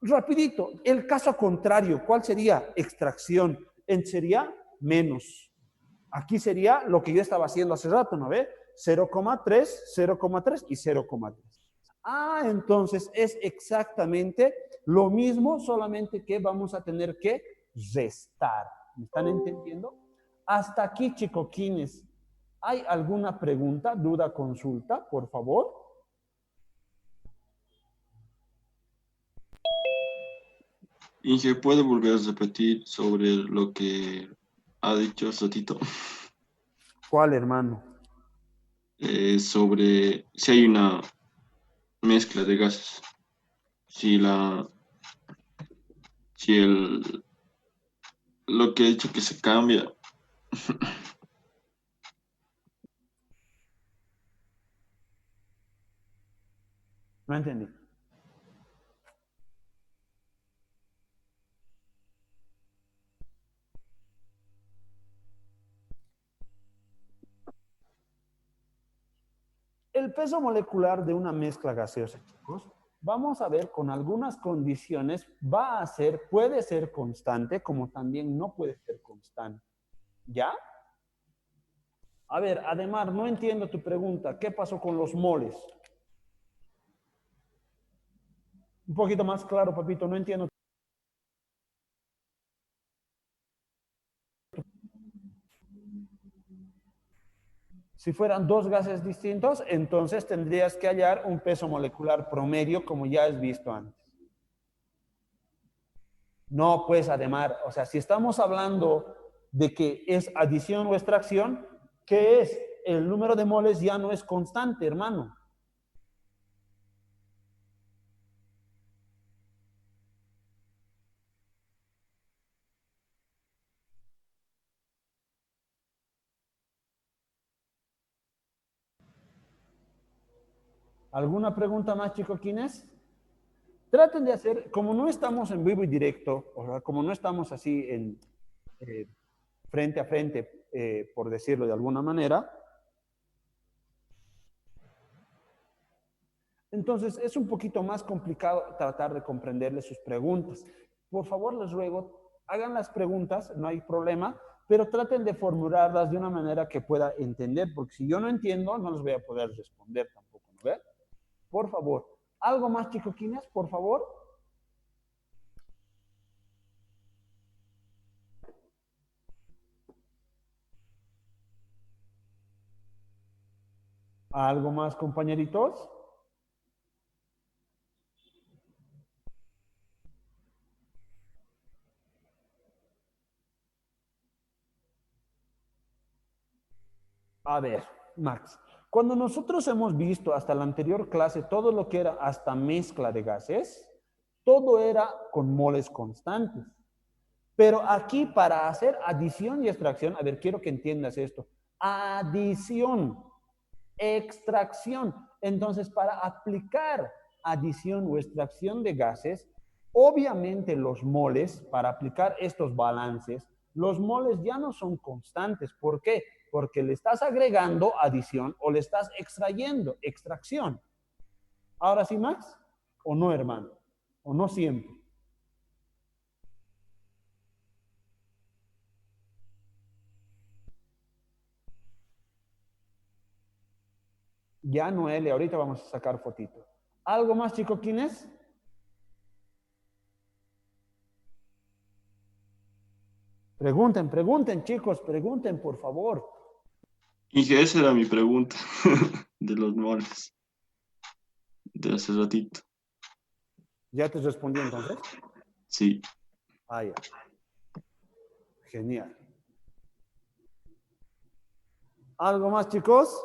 Rapidito, el caso contrario, ¿cuál sería? Extracción. Sería menos. Aquí sería lo que yo estaba haciendo hace rato, ¿no ve? 0,3, 0,3 y 0,3. Ah, entonces es exactamente lo mismo, solamente que vamos a tener que restar. ¿Me están entendiendo? Hasta aquí, chicoquines. ¿Hay alguna pregunta, duda, consulta, por favor? Inge, ¿puede volver a repetir sobre lo que ha dicho hace ratito? ¿Cuál, hermano? Sobre si hay una mezcla de gases, si la, si el, lo que ha dicho que se cambia. No entendí. El peso molecular de una mezcla gaseosa, chicos, vamos a ver con algunas condiciones, va a ser, puede ser constante, como también no puede ser constante. ¿Ya? A ver, además, no entiendo tu pregunta. ¿Qué pasó con los moles? Un poquito más claro, papito, no entiendo. Si fueran dos gases distintos, entonces tendrías que hallar un peso molecular promedio, como ya has visto antes. No, pues, además, o sea, si estamos hablando de que es adición o extracción, ¿qué es? El número de moles ya no es constante, hermano. ¿Alguna pregunta más, chicoquines? Traten de hacer, como no estamos en vivo y directo, o sea, como no estamos así en eh, frente a frente, por decirlo de alguna manera, entonces es un poquito más complicado tratar de comprenderle sus preguntas. Por favor, les ruego, hagan las preguntas, no hay problema, pero traten de formularlas de una manera que pueda entender, porque si yo no entiendo, no les voy a poder responder tampoco, ¿no ve? Por favor. ¿Algo más, chicoquines, por favor? ¿Algo más, compañeritos? A ver, Max, cuando nosotros hemos visto hasta la anterior clase todo lo que era hasta mezcla de gases, todo era con moles constantes. Pero aquí para hacer adición y extracción, a ver, quiero que entiendas esto. Adición, extracción. Entonces, para aplicar adición o extracción de gases, obviamente los moles, para aplicar estos balances, los moles ya no son constantes. ¿Por qué? Porque le estás agregando adición o le estás extrayendo, extracción. Ahora sí, Max, o no, hermano, o no siempre. Ya, Noelia, ahorita vamos a sacar fotito. ¿Algo más, chico, quién es? Pregunten, pregunten, chicos, pregunten, por favor. Inge, esa era mi pregunta de los moles de hace ratito. ¿Ya te respondí entonces? Sí. Ah, ya. Genial. ¿Algo más, chicos?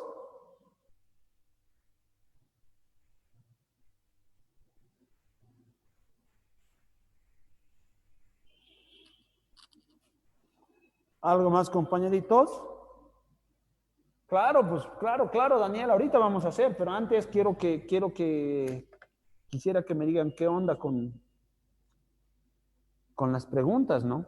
¿Algo más, compañeritos? Claro, pues claro, claro, Daniel, ahorita vamos a hacer, pero antes quisiera que me digan qué onda con las preguntas, ¿no?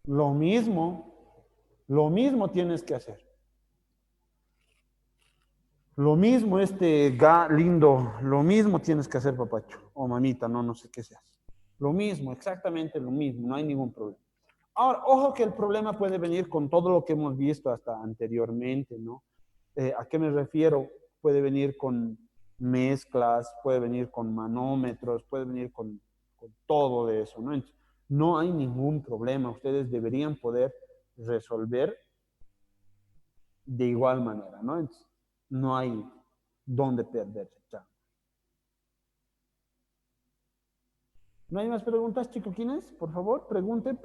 Lo mismo tienes que hacer. Lo mismo, lindo, lo mismo tienes que hacer, papacho, o mamita, no sé qué seas. Lo mismo, exactamente lo mismo, no hay ningún problema. Ahora, ojo que el problema puede venir con todo lo que hemos visto hasta anteriormente, ¿no? ¿A qué me refiero? Puede venir con mezclas, puede venir con manómetros, puede venir con todo de eso, ¿no? Entonces, no hay ningún problema, ustedes deberían poder resolver de igual manera, ¿no? Entonces, no hay dónde perderse. Ya. ¿No hay más preguntas, chicoquines? Por favor, pregunten.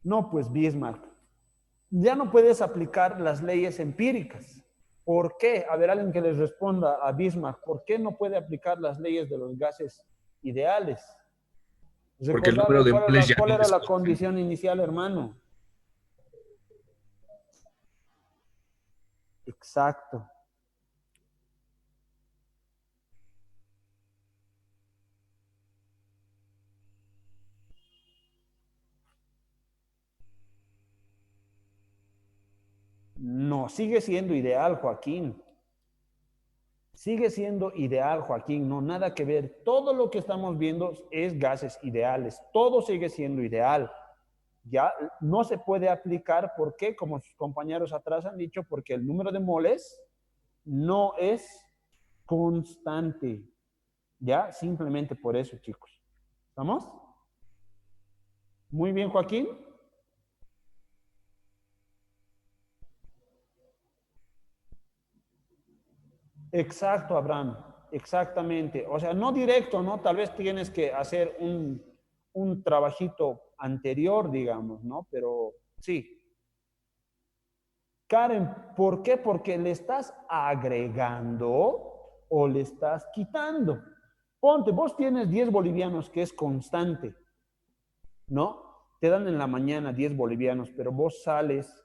No, pues Bismarck. Ya no puedes aplicar las leyes empíricas. ¿Por qué? A ver, alguien que les responda a Bismarck, ¿por qué no puede aplicar las leyes de los gases ideales? Porque el número Recordarle de moles ya cuál no era es la constante. condición inicial, hermano. Exacto. No, sigue siendo ideal, Joaquín. Sigue siendo ideal, Joaquín. No, nada que ver. Todo lo que estamos viendo es gases ideales. Todo sigue siendo ideal. Ya no se puede aplicar, ¿por qué? Como sus compañeros atrás han dicho, porque el número de moles no es constante. Ya, simplemente por eso, chicos. ¿Estamos? Muy bien, Joaquín. Exacto, Abraham. Exactamente. O sea, no directo, ¿no? Tal vez tienes que hacer un trabajito anterior, digamos, ¿no? Pero sí. Karen, ¿por qué? Porque le estás agregando o le estás quitando. Ponte, vos tienes 10 bolivianos que es constante, ¿no? Te dan en la mañana 10 bolivianos, pero vos sales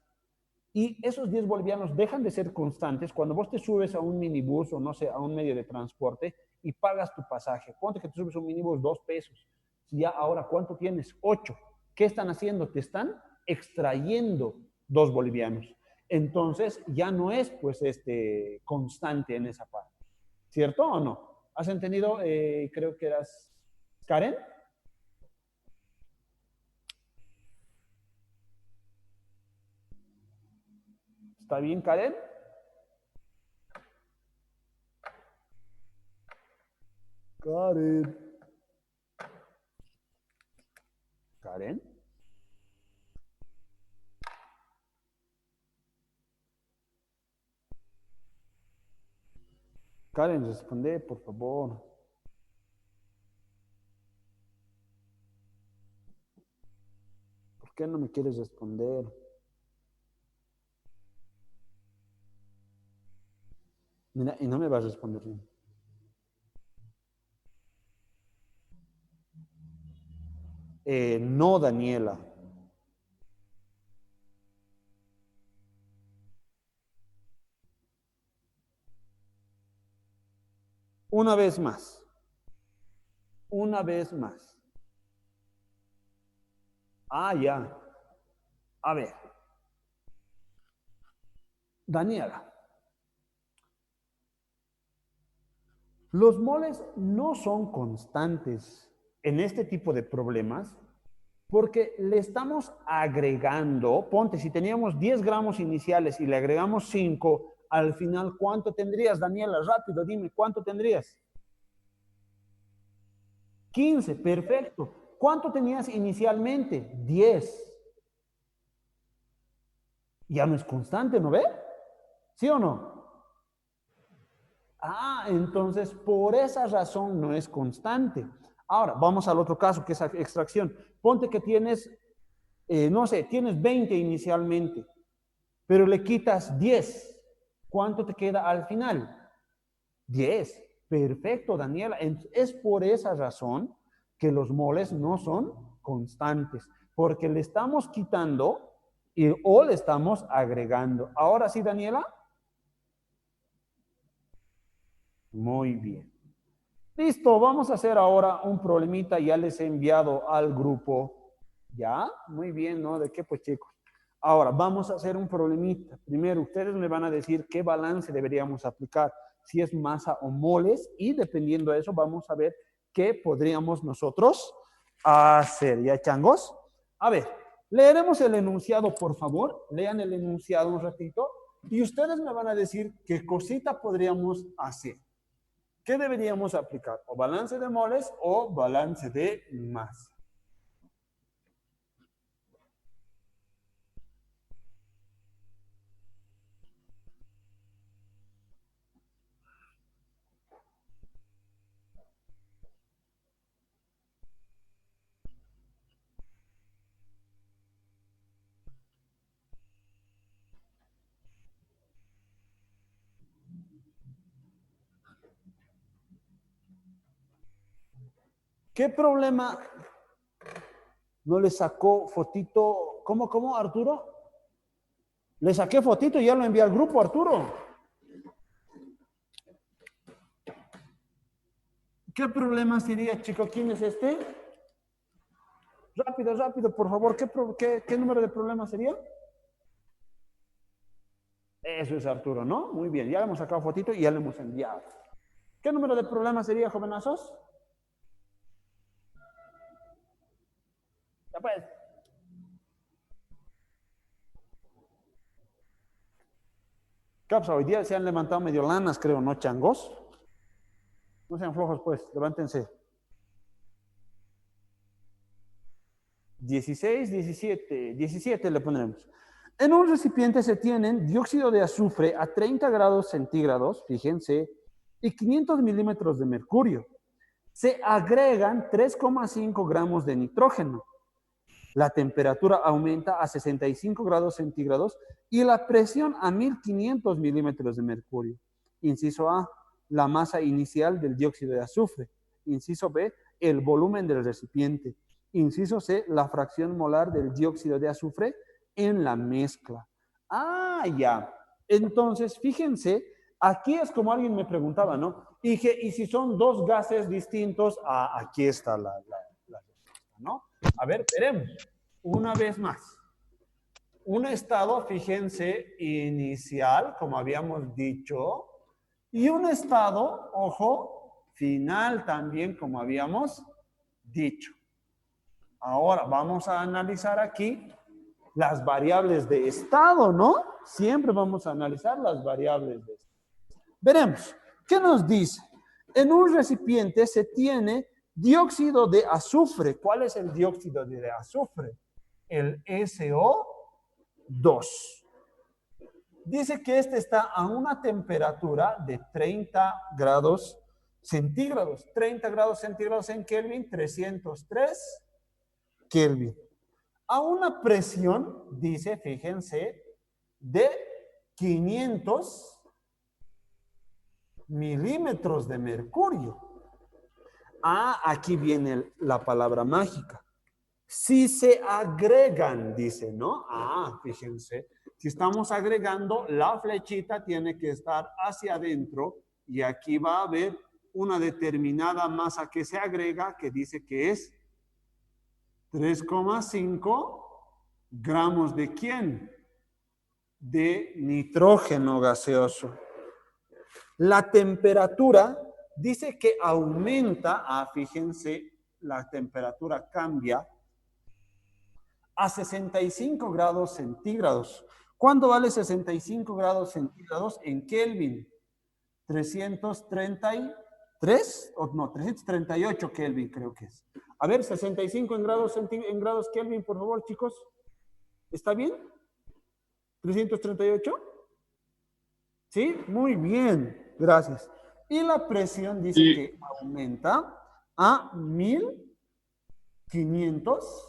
y esos 10 bolivianos dejan de ser constantes cuando vos te subes a un minibús o no sé, a un medio de transporte y pagas tu pasaje. Ponte que te subes a un minibús 2 pesos. Ya ahora, ¿cuánto tienes? 8. ¿Qué están haciendo? Te están extrayendo 2 bolivianos. Entonces, ya no es pues constante en esa parte. ¿Cierto o no? ¿Has entendido? Creo que eras Karen. ¿Está bien, Karen? Karen. Karen. Karen, responde, por favor. ¿Por qué no me quieres responder? Mira, y no me vas a responder bien. No, Daniela. Una vez más. Una vez más. Ah, ya. A ver. Daniela. Los moles no son constantes en este tipo de problemas porque le estamos agregando, ponte, si teníamos 10 gramos iniciales y le agregamos 5, al final, ¿cuánto tendrías, Daniela? Rápido, dime, ¿cuánto tendrías? 15, perfecto. ¿Cuánto tenías inicialmente? 10. Ya no es constante, ¿no ve? ¿Sí o no? Ah, entonces por esa razón no es constante. Ahora, vamos al otro caso, que es extracción. Ponte que tienes, no sé, tienes 20 inicialmente, pero le quitas 10. ¿Cuánto te queda al final? 10. Perfecto, Daniela. Es por esa razón que los moles no son constantes, porque le estamos quitando o le estamos agregando. Ahora sí, Daniela. Muy bien. Listo, vamos a hacer ahora un problemita. Ya les he enviado al grupo. ¿Ya? Muy bien, ¿no? ¿De qué, pues, chicos? Ahora, vamos a hacer un problemita. Primero, ustedes me van a decir qué balance deberíamos aplicar, si es masa o moles, y dependiendo de eso, vamos a ver qué podríamos nosotros hacer. ¿Ya, changos? A ver, leeremos el enunciado, por favor. Lean el enunciado un ratito, y ustedes me van a decir qué cosita podríamos hacer. ¿Qué deberíamos aplicar? ¿O balance de moles o balance de masa? ¿Qué problema no le sacó fotito? ¿Cómo, Arturo? Le saqué fotito y ya lo envié al grupo, Arturo. ¿Qué problema sería, chico? ¿Quién es este? Rápido, rápido, por favor. ¿Qué número de problema sería? Eso es Arturo, ¿no? Muy bien, ya le hemos sacado fotito y ya le hemos enviado. ¿Qué número de problema sería, jovenazos? Ya pues. ¿Qué pasa? Hoy día se han levantado medio lanas, creo, ¿no, changos? No sean flojos, pues, levántense. 16, 17, 17 le pondremos. En un recipiente se tienen dióxido de azufre a 30 grados centígrados, fíjense, y 500 milímetros de mercurio. Se agregan 3,5 gramos de nitrógeno. La temperatura aumenta a 65 grados centígrados y la presión a 1500 milímetros de mercurio. Inciso A, la masa inicial del dióxido de azufre. Inciso B, el volumen del recipiente. Inciso C, la fracción molar del dióxido de azufre en la mezcla. Ah, ya. Entonces, fíjense, aquí es como alguien me preguntaba, ¿no? Y si son dos gases distintos, aquí está la respuesta, ¿no? A ver, veremos. Una vez más. Un estado, fíjense, inicial, como habíamos dicho, y un estado, ojo, final también, como habíamos dicho. Ahora vamos a analizar aquí las variables de estado, ¿no? Siempre vamos a analizar las variables de estado. Veremos, ¿qué nos dice? En un recipiente se tiene dióxido de azufre. ¿Cuál es el dióxido de azufre? El SO2. Dice que este está a una temperatura de 30 grados centígrados. 30 grados centígrados en Kelvin, 303 Kelvin. A una presión, dice, fíjense, de 500 milímetros de mercurio. Aquí viene la palabra mágica. Si se agregan, dice, ¿no? Fíjense, si estamos agregando, la flechita tiene que estar hacia adentro y aquí va a haber una determinada masa que se agrega que dice que es 3,5 gramos de ¿quién? De nitrógeno gaseoso. La temperatura dice que aumenta, fíjense, la temperatura cambia a 65 grados centígrados. ¿Cuánto vale 65 grados centígrados en Kelvin? 333, o no, 338 Kelvin creo que es. A ver, 65 en grados Kelvin, por favor, chicos. ¿Está bien? ¿338? ¿Sí? Muy bien, gracias. Y la presión dice que aumenta a 1500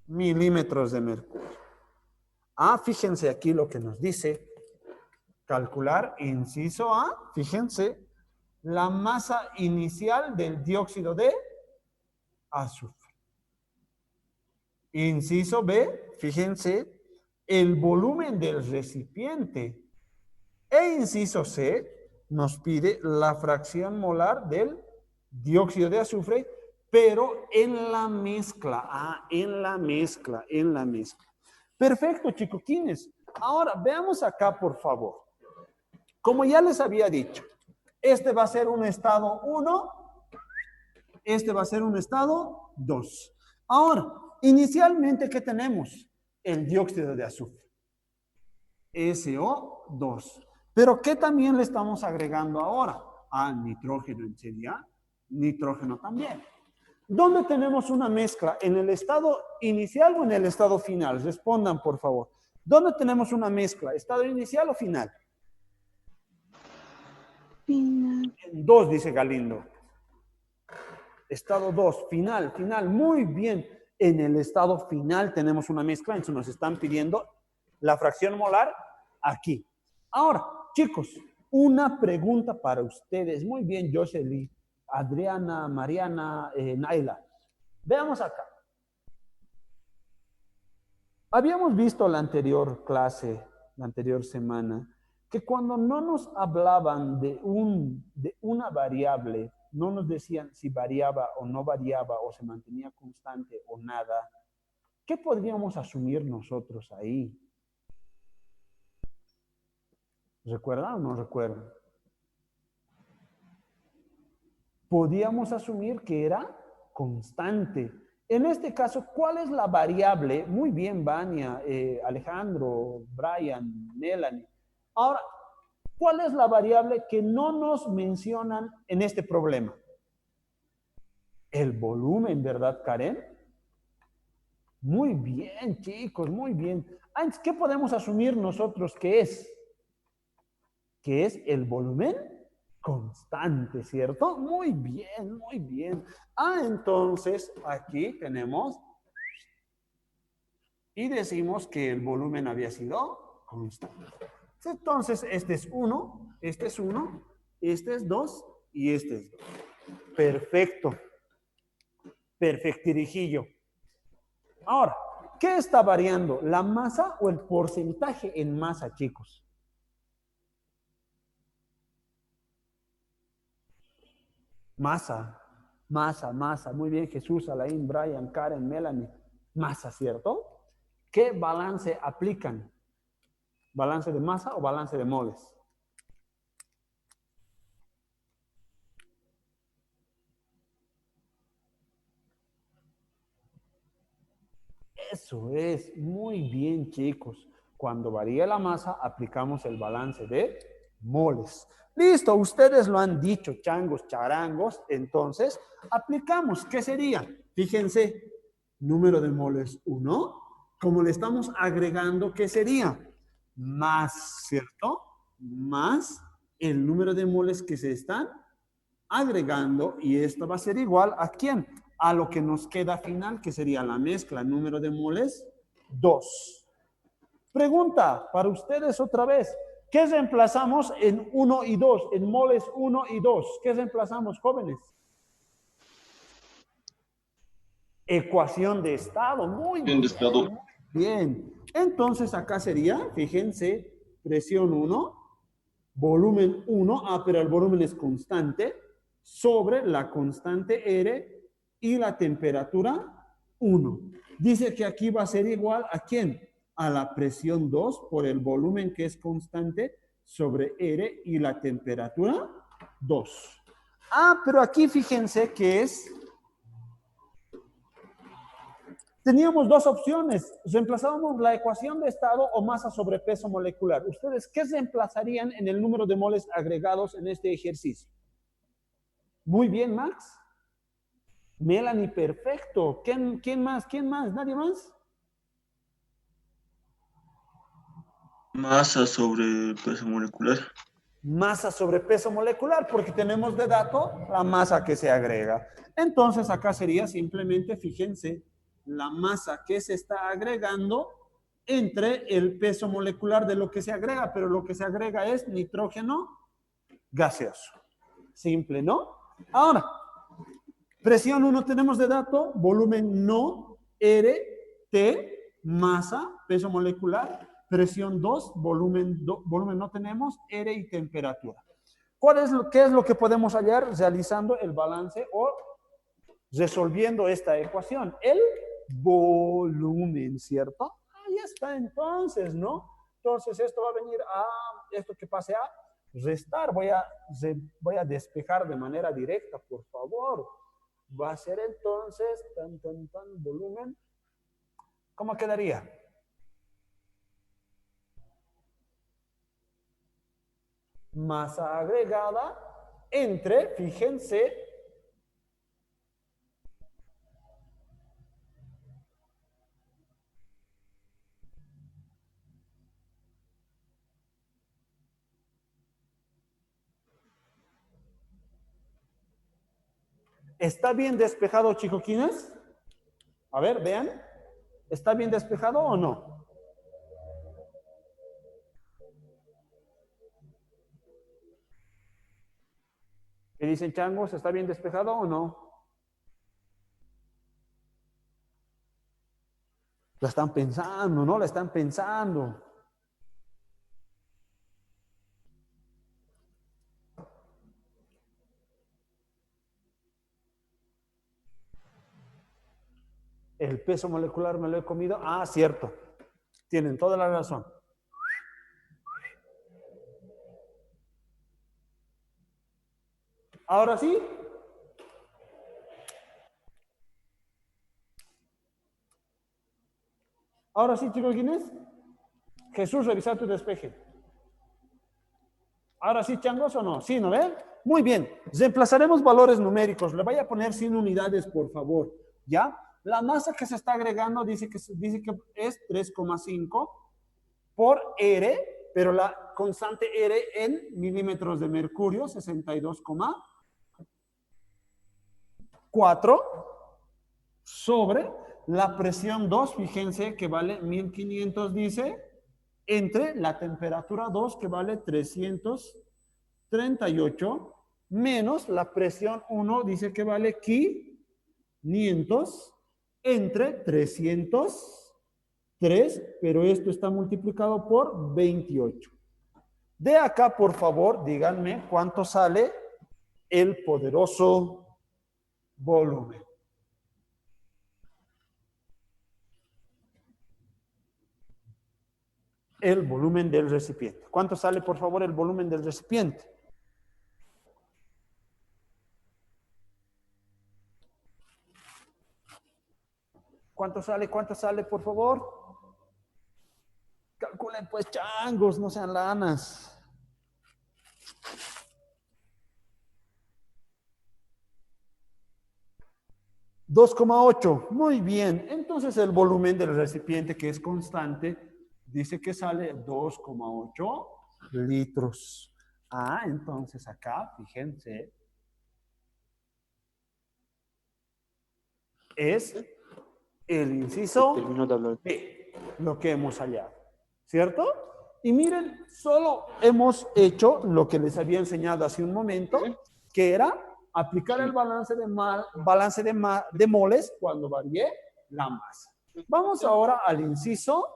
milímetros de mercurio. Fíjense aquí lo que nos dice. Calcular, inciso A, fíjense, la masa inicial del dióxido de azufre. Inciso B, fíjense, el volumen del recipiente. E inciso C, nos pide la fracción molar del dióxido de azufre, pero en la mezcla. En la mezcla. Perfecto, chicoquines. Ahora, veamos acá, por favor. Como ya les había dicho, este va a ser un estado 1, este va a ser un estado 2. Ahora, inicialmente, ¿qué tenemos? El dióxido de azufre. SO2. Pero ¿qué también le estamos agregando ahora? Nitrógeno en serio, nitrógeno también. ¿Dónde tenemos una mezcla? ¿En el estado inicial o en el estado final? Respondan, por favor. ¿Dónde tenemos una mezcla? ¿Estado inicial o final? Final. En 2, dice Galindo. Estado 2, final. Muy bien. En el estado final tenemos una mezcla, entonces nos están pidiendo la fracción molar aquí. Ahora, chicos, una pregunta para ustedes. Muy bien, Jocelyn, Adriana, Mariana, Naila. Veamos acá. Habíamos visto la anterior clase, la anterior semana, que cuando no nos hablaban de una variable, no nos decían si variaba o no variaba o se mantenía constante o nada, ¿qué podríamos asumir nosotros ahí? ¿Recuerdan o no recuerdan? Podíamos asumir que era constante. En este caso, ¿cuál es la variable? Muy bien, Vania, Alejandro, Brian, Melanie. Ahora, ¿cuál es la variable que no nos mencionan en este problema? El volumen, ¿verdad, Karen? Muy bien, chicos, muy bien. Antes, ¿qué podemos asumir nosotros que es? Que es el volumen constante, ¿cierto? Muy bien, muy bien. Entonces aquí tenemos y decimos que el volumen había sido constante. Entonces, este es 1, este es 1, este es 2 y este es 2. Perfecto. Perfectirijillo. Ahora, ¿qué está variando? ¿La masa o el porcentaje en masa, chicos? Masa. Muy bien, Jesús, Alain, Brian, Karen, Melanie. Masa, ¿cierto? ¿Qué balance aplican? ¿Balance de masa o balance de moles? Eso es, muy bien, chicos. Cuando varía la masa, aplicamos el balance de moles. Listo, ustedes lo han dicho, changos, charangos. Entonces, aplicamos. ¿Qué sería? Fíjense, número de moles 1. Como le estamos agregando, ¿qué sería? Más, ¿cierto? Más el número de moles que se están agregando. Y esto va a ser igual ¿a quién? A lo que nos queda final, que sería la mezcla, número de moles 2. Pregunta para ustedes otra vez. ¿Qué reemplazamos en 1 y 2? En moles 1 y 2. ¿Qué reemplazamos, jóvenes? Ecuación de estado. Muy bien. Muy bien. Entonces acá sería, fíjense, presión 1, volumen 1, pero el volumen es constante, sobre la constante R y la temperatura 1. Dice que aquí va a ser igual ¿a quién? A la presión 2 por el volumen que es constante sobre R y la temperatura 2. Pero aquí fíjense que es... Teníamos dos opciones. Reemplazábamos la ecuación de estado o masa sobre peso molecular. ¿Ustedes qué reemplazarían en el número de moles agregados en este ejercicio? Muy bien, Max. Melanie, perfecto. ¿Quién más? ¿Nadie más? Masa sobre peso molecular. Masa sobre peso molecular, porque tenemos de dato la masa que se agrega. Entonces, acá sería simplemente, fíjense, la masa que se está agregando entre el peso molecular de lo que se agrega, pero lo que se agrega es nitrógeno gaseoso. Simple, ¿no? Ahora, presión 1 tenemos de dato, volumen no, R, T, masa, peso molecular. Presión 2, volumen no tenemos, R y temperatura. ¿Qué es lo que podemos hallar realizando el balance o resolviendo esta ecuación? El volumen, ¿cierto? Ahí está entonces, ¿no? Entonces esto va a venir a, esto que pase a restar. Voy a despejar de manera directa, por favor. Va a ser entonces, volumen. ¿Cómo quedaría? Masa agregada entre, fíjense, ¿está bien despejado, chicoquines? A ver, vean. ¿Está bien despejado o no? ¿Qué dicen, changos? ¿Está bien despejado o no? La están pensando, ¿no? La están pensando. El peso molecular me lo he comido. Ah, cierto. Tienen toda la razón. Ahora sí. Ahora sí, chicos, ¿quién es? Jesús, revisa tu despeje. Ahora sí, changos, ¿o no? Sí, ¿no ven? Muy bien. Reemplazaremos valores numéricos. Le voy a poner 100 unidades, por favor. ¿Ya? La masa que se está agregando dice que es 3,5 por R, pero la constante R en milímetros de mercurio, 62,4 sobre la presión 2, fíjense que vale 1500, dice, entre la temperatura 2, que vale 338, menos la presión 1, dice que vale 500, entre 303, pero esto está multiplicado por 28. De acá, por favor, díganme cuánto sale el poderoso volumen. El volumen del recipiente. ¿Cuánto sale, por favor, el volumen del recipiente? ¿Cuánto sale? ¿Cuánto sale, por favor? Calculen, pues, changos, no sean lanas. $2,8. Muy bien. Entonces, el volumen del recipiente, que es constante, dice que sale 2,8 litros. Ah, entonces acá, fíjense, es el inciso B, lo que hemos hallado, ¿cierto? Y miren, solo hemos hecho lo que les había enseñado hace un momento, que era aplicar el balance de moles cuando varíe la masa. Vamos ahora al inciso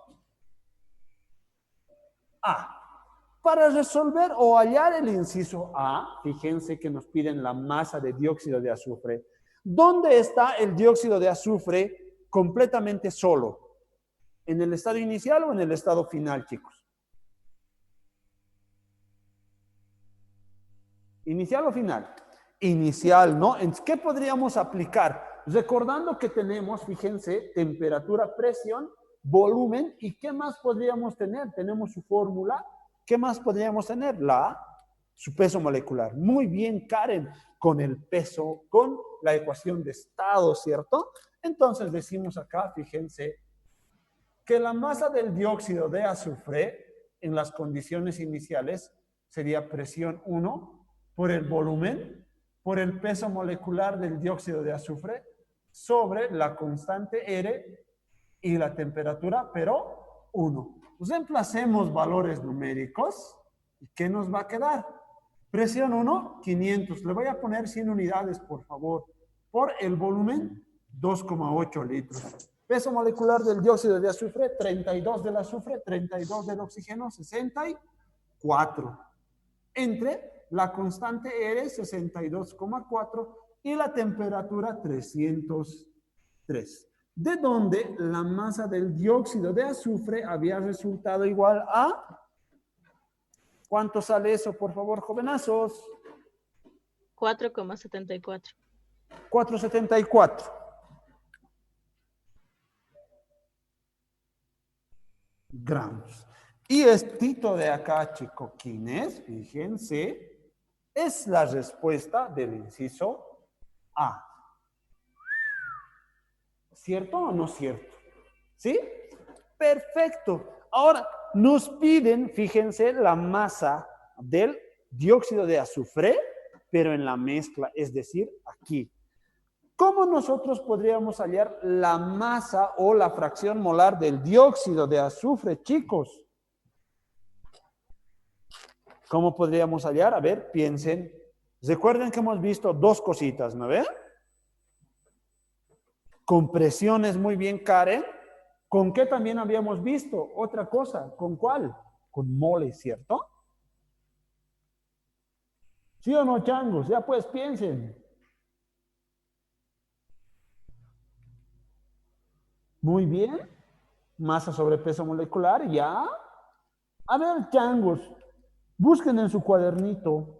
A. Para resolver o hallar el inciso A, fíjense que nos piden la masa de dióxido de azufre. ¿Dónde está el dióxido de azufre completamente solo? ¿En el estado inicial o en el estado final, chicos? ¿Inicial o final? Inicial, ¿no? ¿Qué podríamos aplicar? Recordando que tenemos, fíjense, temperatura, presión, volumen, ¿y qué más podríamos tener? Tenemos su fórmula. ¿Qué más podríamos tener? Su peso molecular. Muy bien, Karen, con el peso, con la ecuación de estado, ¿cierto? Entonces decimos acá, fíjense, que la masa del dióxido de azufre en las condiciones iniciales sería presión 1 por el volumen, por el peso molecular del dióxido de azufre sobre la constante R y la temperatura, pero 1. Reemplacemos valores numéricos. ¿Y qué nos va a quedar? Presión 1, 500. Le voy a poner 100 unidades, por favor. Por el volumen, 2,8 litros. Peso molecular del dióxido de azufre, 32 del azufre, 32 del oxígeno, 64. Entre La constante R 62,4 y la temperatura 303. De donde la masa del dióxido de azufre había resultado igual a... ¿Cuánto sale eso, por favor, jovenazos? 4,74. 474 gramos. Y esto de acá, chicoquines, fíjense, es la respuesta del inciso A. ¿Cierto o no cierto? ¿Sí? Perfecto. Ahora, nos piden, fíjense, la masa del dióxido de azufre, pero en la mezcla, es decir, aquí. ¿Cómo nosotros podríamos hallar la masa o la fracción molar del dióxido de azufre, chicos? ¿Cómo podríamos hallar? A ver, piensen. Recuerden que hemos visto dos cositas, ¿no ven? Con presiones, muy bien, Karen. ¿Con qué también habíamos visto? Otra cosa. ¿Con cuál? Con moles, ¿cierto? ¿Sí o no, changos? Ya pues piensen. Muy bien. Masa sobre peso molecular, ya. A ver, changos, busquen en su cuadernito.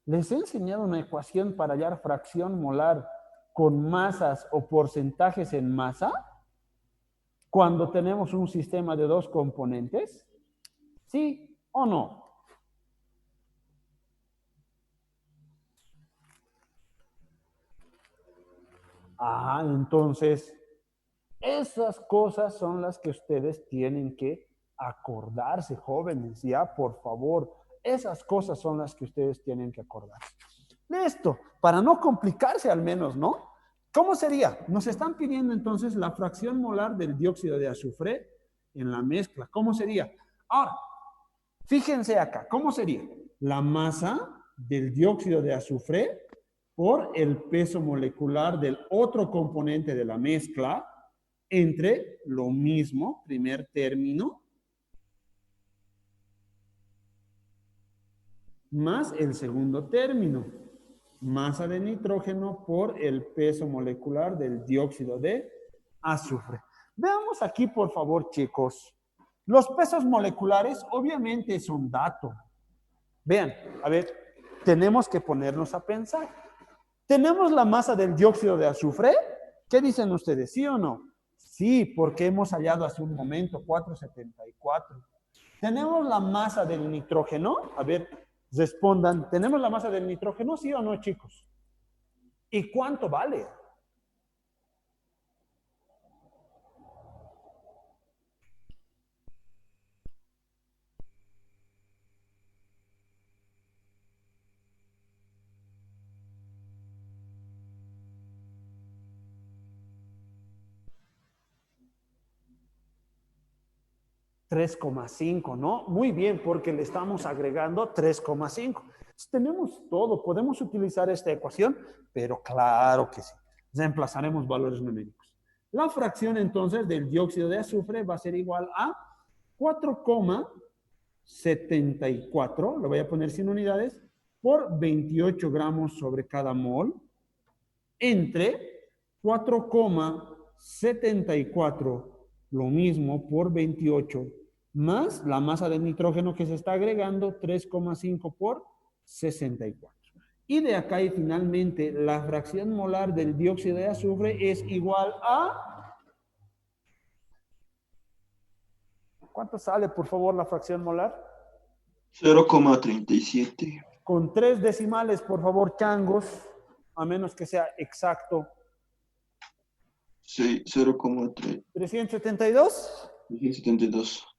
Les he enseñado una ecuación para hallar fracción molar con masas o porcentajes en masa cuando tenemos un sistema de dos componentes. ¿Sí o no? Entonces, esas cosas son las que ustedes tienen que acordarse, jóvenes, ya, por favor. Esas cosas son las que ustedes tienen que acordarse. Listo, para no complicarse al menos, ¿no? ¿Cómo sería? Nos están pidiendo entonces la fracción molar del dióxido de azufre en la mezcla. ¿Cómo sería? Ahora, fíjense acá, ¿cómo sería? La masa del dióxido de azufre por el peso molecular del otro componente de la mezcla entre lo mismo, primer término, más el segundo término, masa de nitrógeno por el peso molecular del dióxido de azufre. Veamos aquí, por favor, chicos. Los pesos moleculares obviamente es un dato. Vean, a ver, tenemos que ponernos a pensar. ¿Tenemos la masa del dióxido de azufre? ¿Qué dicen ustedes? ¿Sí o no? Sí, porque hemos hallado hace un momento 474. ¿Tenemos la masa del nitrógeno? A ver, respondan. ¿Tenemos la masa del nitrógeno? ¿Sí o no, chicos? ¿Y cuánto vale? $3,5, ¿no? Muy bien, porque le estamos agregando 3,5. Tenemos todo, podemos utilizar esta ecuación, pero claro que sí. Reemplazaremos valores numéricos. La fracción entonces del dióxido de azufre va a ser igual a 4,74, lo voy a poner sin unidades, por 28 gramos sobre cada mol, entre 4,74, lo mismo por 28, más la masa de nitrógeno que se está agregando, 3,5 por 64. Y de acá y finalmente la fracción molar del dióxido de azufre es igual a... ¿Cuánto sale, por favor, la fracción molar? 0,37. Con 3 decimales, por favor, changos, a menos que sea exacto. Sí, 0,3. 372. 372.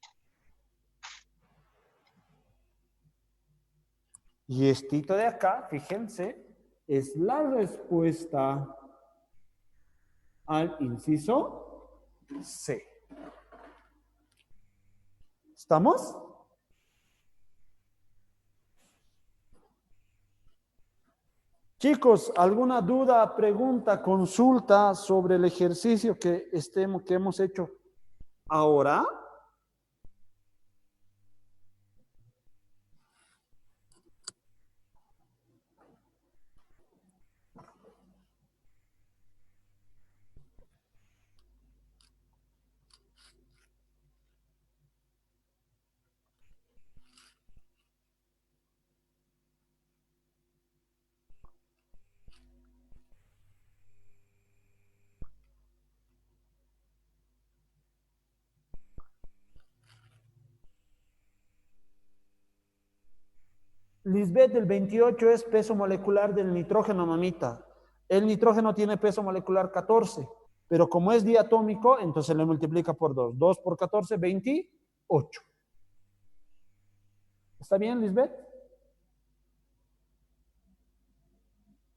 Y esto de acá, fíjense, es la respuesta al inciso C. ¿Estamos? Chicos, ¿alguna duda, pregunta, consulta sobre el ejercicio que hemos hecho ahora? Lisbeth, el 28 es peso molecular del nitrógeno, mamita. El nitrógeno tiene peso molecular 14, pero como es diatómico, entonces le multiplica por 2. 2 por 14, 28. ¿Está bien, Lisbeth?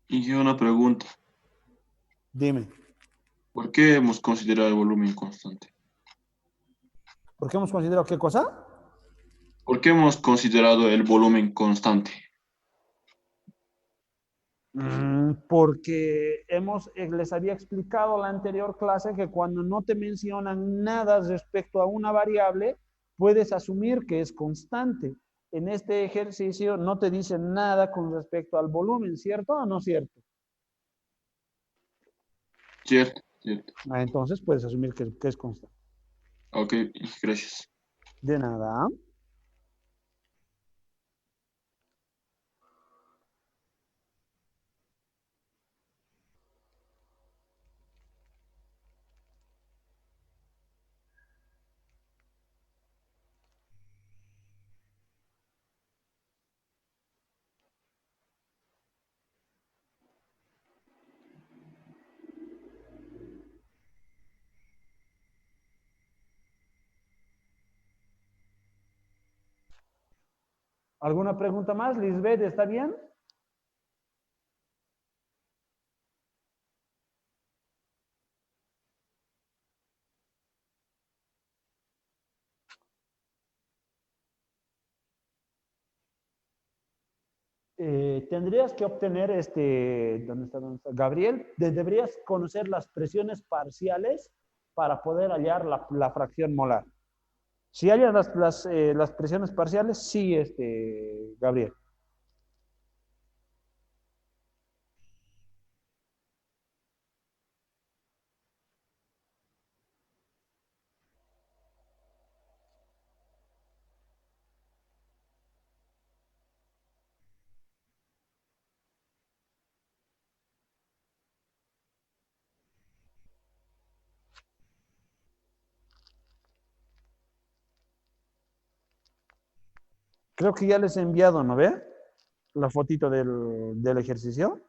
Y yo una pregunta. Dime. ¿Por qué hemos considerado el volumen constante? ¿Por qué hemos considerado qué cosa? ¿Por qué hemos considerado el volumen constante? Porque les había explicado en la anterior clase que cuando no te mencionan nada respecto a una variable, puedes asumir que es constante. En este ejercicio no te dicen nada con respecto al volumen, ¿cierto o no cierto? Cierto, cierto. Entonces puedes asumir que es constante. Ok, gracias. De nada. ¿Alguna pregunta más, Lisbeth? ¿Está bien? Tendrías que obtener ¿dónde está? ¿Dónde está? Gabriel, deberías conocer las presiones parciales para poder hallar la fracción molar. Si hallas las presiones parciales, sí, Gabriel. Creo que ya les he enviado, ¿no ve? La fotito del ejercicio.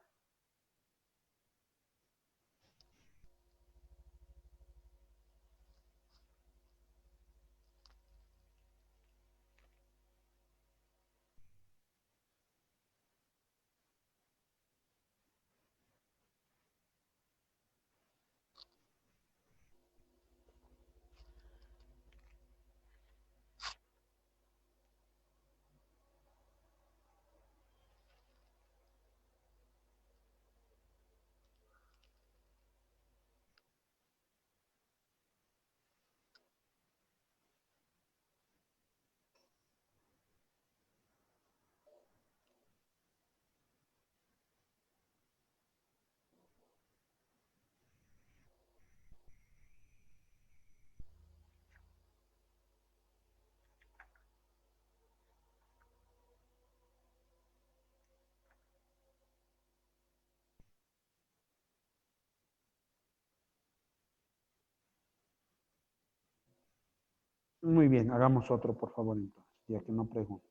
Muy bien, hagamos otro, por favor, entonces, ya que no pregunto.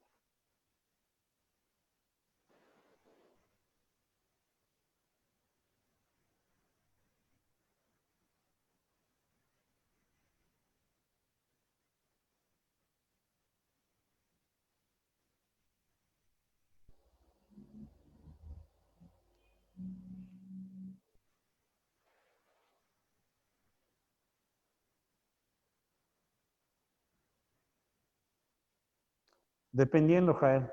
Dependiendo, Jael.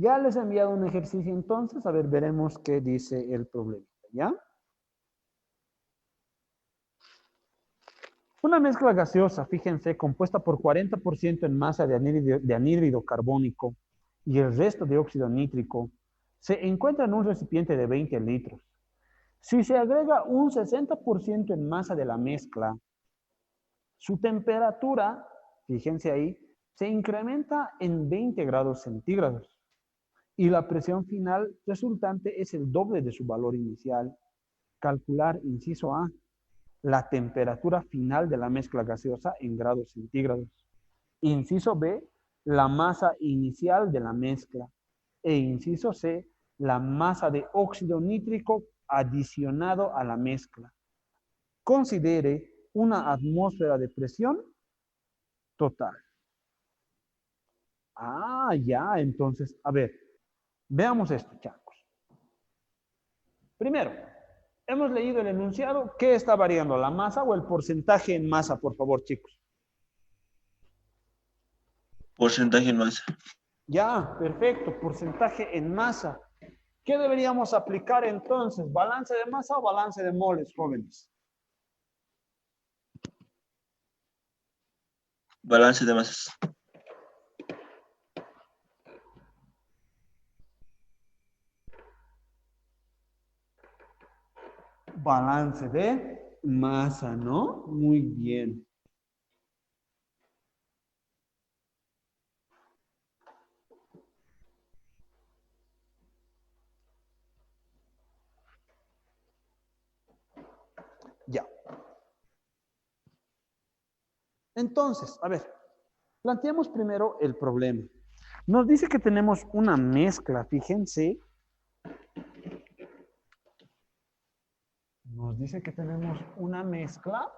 Ya les he enviado un ejercicio entonces, a ver, veremos qué dice el problema, ¿ya? Una mezcla gaseosa, fíjense, compuesta por 40% en masa de anhídrido carbónico y el resto de óxido nítrico, se encuentra en un recipiente de 20 litros. Si se agrega un 60% en masa de la mezcla, su temperatura, fíjense ahí, se incrementa en 20 grados centígrados y la presión final resultante es el doble de su valor inicial. Calcular, inciso A, la temperatura final de la mezcla gaseosa en grados centígrados. Inciso B, la masa inicial de la mezcla. E inciso C, la masa de óxido nítrico adicionado a la mezcla. Considere una atmósfera de presión total. Ah, ya, entonces, a ver, veamos esto, chicos. Primero, hemos leído el enunciado. ¿Qué está variando? ¿La masa o el porcentaje en masa, por favor, chicos? Porcentaje en masa. Ya, perfecto, porcentaje en masa. ¿Qué deberíamos aplicar entonces? ¿Balance de masa o balance de moles, jóvenes? Balance de masas. Balance de masa, ¿no? Muy bien. Ya. Entonces, a ver, planteemos primero el problema. Nos dice que tenemos una mezcla, fíjense. Nos dice que tenemos una mezcla.